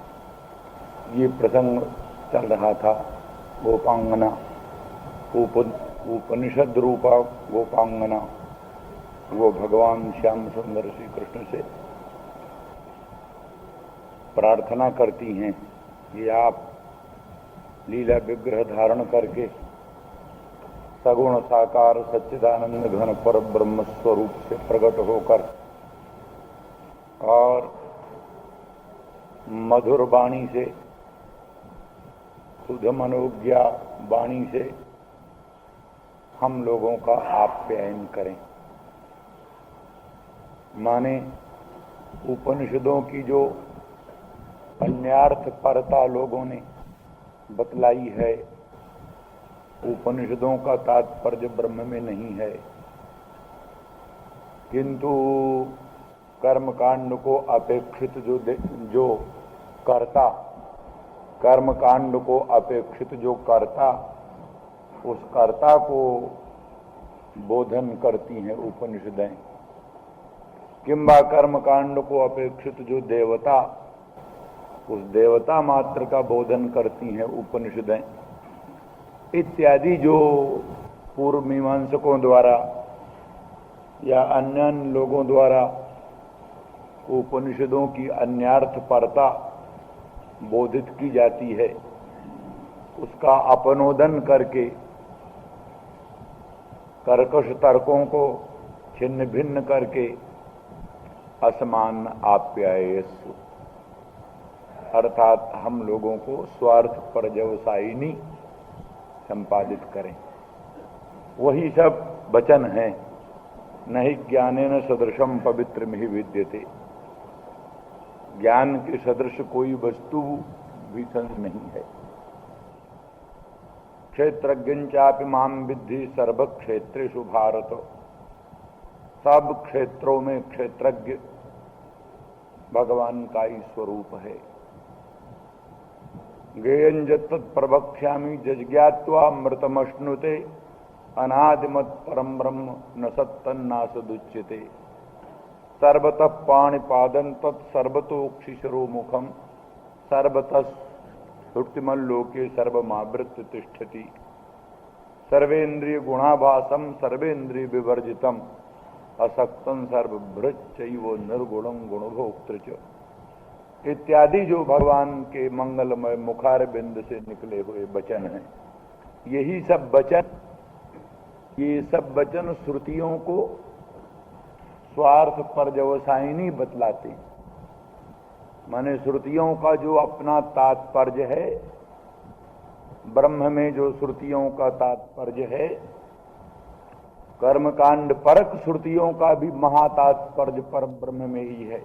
ये प्रसंग चल रहा था गोपांगना, उपनिषद रूपा गोपांगना, वो भगवान श्याम सुंदर श्री कृष्ण से प्रार्थना करती हैं कि आप लीला विग्रह धारण करके सगुण साकार सच्चिदानंद घन पर ब्रह्म स्वरूप से प्रकट होकर और मधुर वाणी से, शुद्ध मनोज्ञा वाणी से हम लोगों का आप्यायन करें। माने उपनिषदों की जो अन्यार्थ परता लोगों ने बतलाई है, उपनिषदों का तात्पर्य ब्रह्म में नहीं है, किंतु कर्मकांड को अपेक्षित जो कर्ता, कर्मकांड को अपेक्षित जो कर्ता, उस कर्ता को बोधन करती हैं उपनिषदें। किंबा कर्मकांड को अपेक्षित जो देवता, उस देवता मात्र का बोधन करती हैं उपनिषदें। इत्यादि जो पूर्व मीमांसकों द्वारा या अन्य लोगों द्वारा उपनिषदों की अन्यार्थ परता बोधित की जाती है, उसका अपनोदन करके कर्कश तर्कों को छिन्न भिन्न करके असमान आप्यायस्व, अर्थात हम लोगों को स्वार्थ पर्यवसायिनी संपादित करें। वही सब वचन हैं। नहीं ज्ञानेन सदृशम पवित्रमिहि विद्यते। ज्ञान के सदृश कोई वस्तु भी नहीं है। क्षेत्रज्ञं चापि माम विद्धि सर्व क्षेत्रेषु भारत। सब क्षेत्रों में क्षेत्रज्ञ भगवान का ही स्वरूप है। ज्ञेयं यत्तत् प्रवक्ष्यामि जज्ञात्वा मृतमश्नुते अनादिमत् परम ब्रह्म न सत्तन्नासदुच्यते। सर्वतः पाणिपादं तत् सर्वतोक्षिशिरो मुखम सर्वतः सुप्तिमल्लोके सर्वमावृत्य तिष्ठति। सर्वेन्द्रिय गुणाभासम सर्वेन्द्रिय विवर्जितम असक्तं सर्वभृच्चैव निर्गुणं गुणभोक्तृ च। इत्यादि जो भगवान के मंगलमय मुखारबिंद से निकले हुए वचन हैं, यही सब वचन, ये सब वचन श्रुतियों को स्वार्थ पर्यवसायिनी बतलाते हैं। माने श्रुतियों का जो अपना तात्पर्य है, ब्रह्म में जो श्रुतियों का तात्पर्य है, कर्मकांड परक श्रुतियों का भी महातात्पर्य पर ब्रह्म में ही है।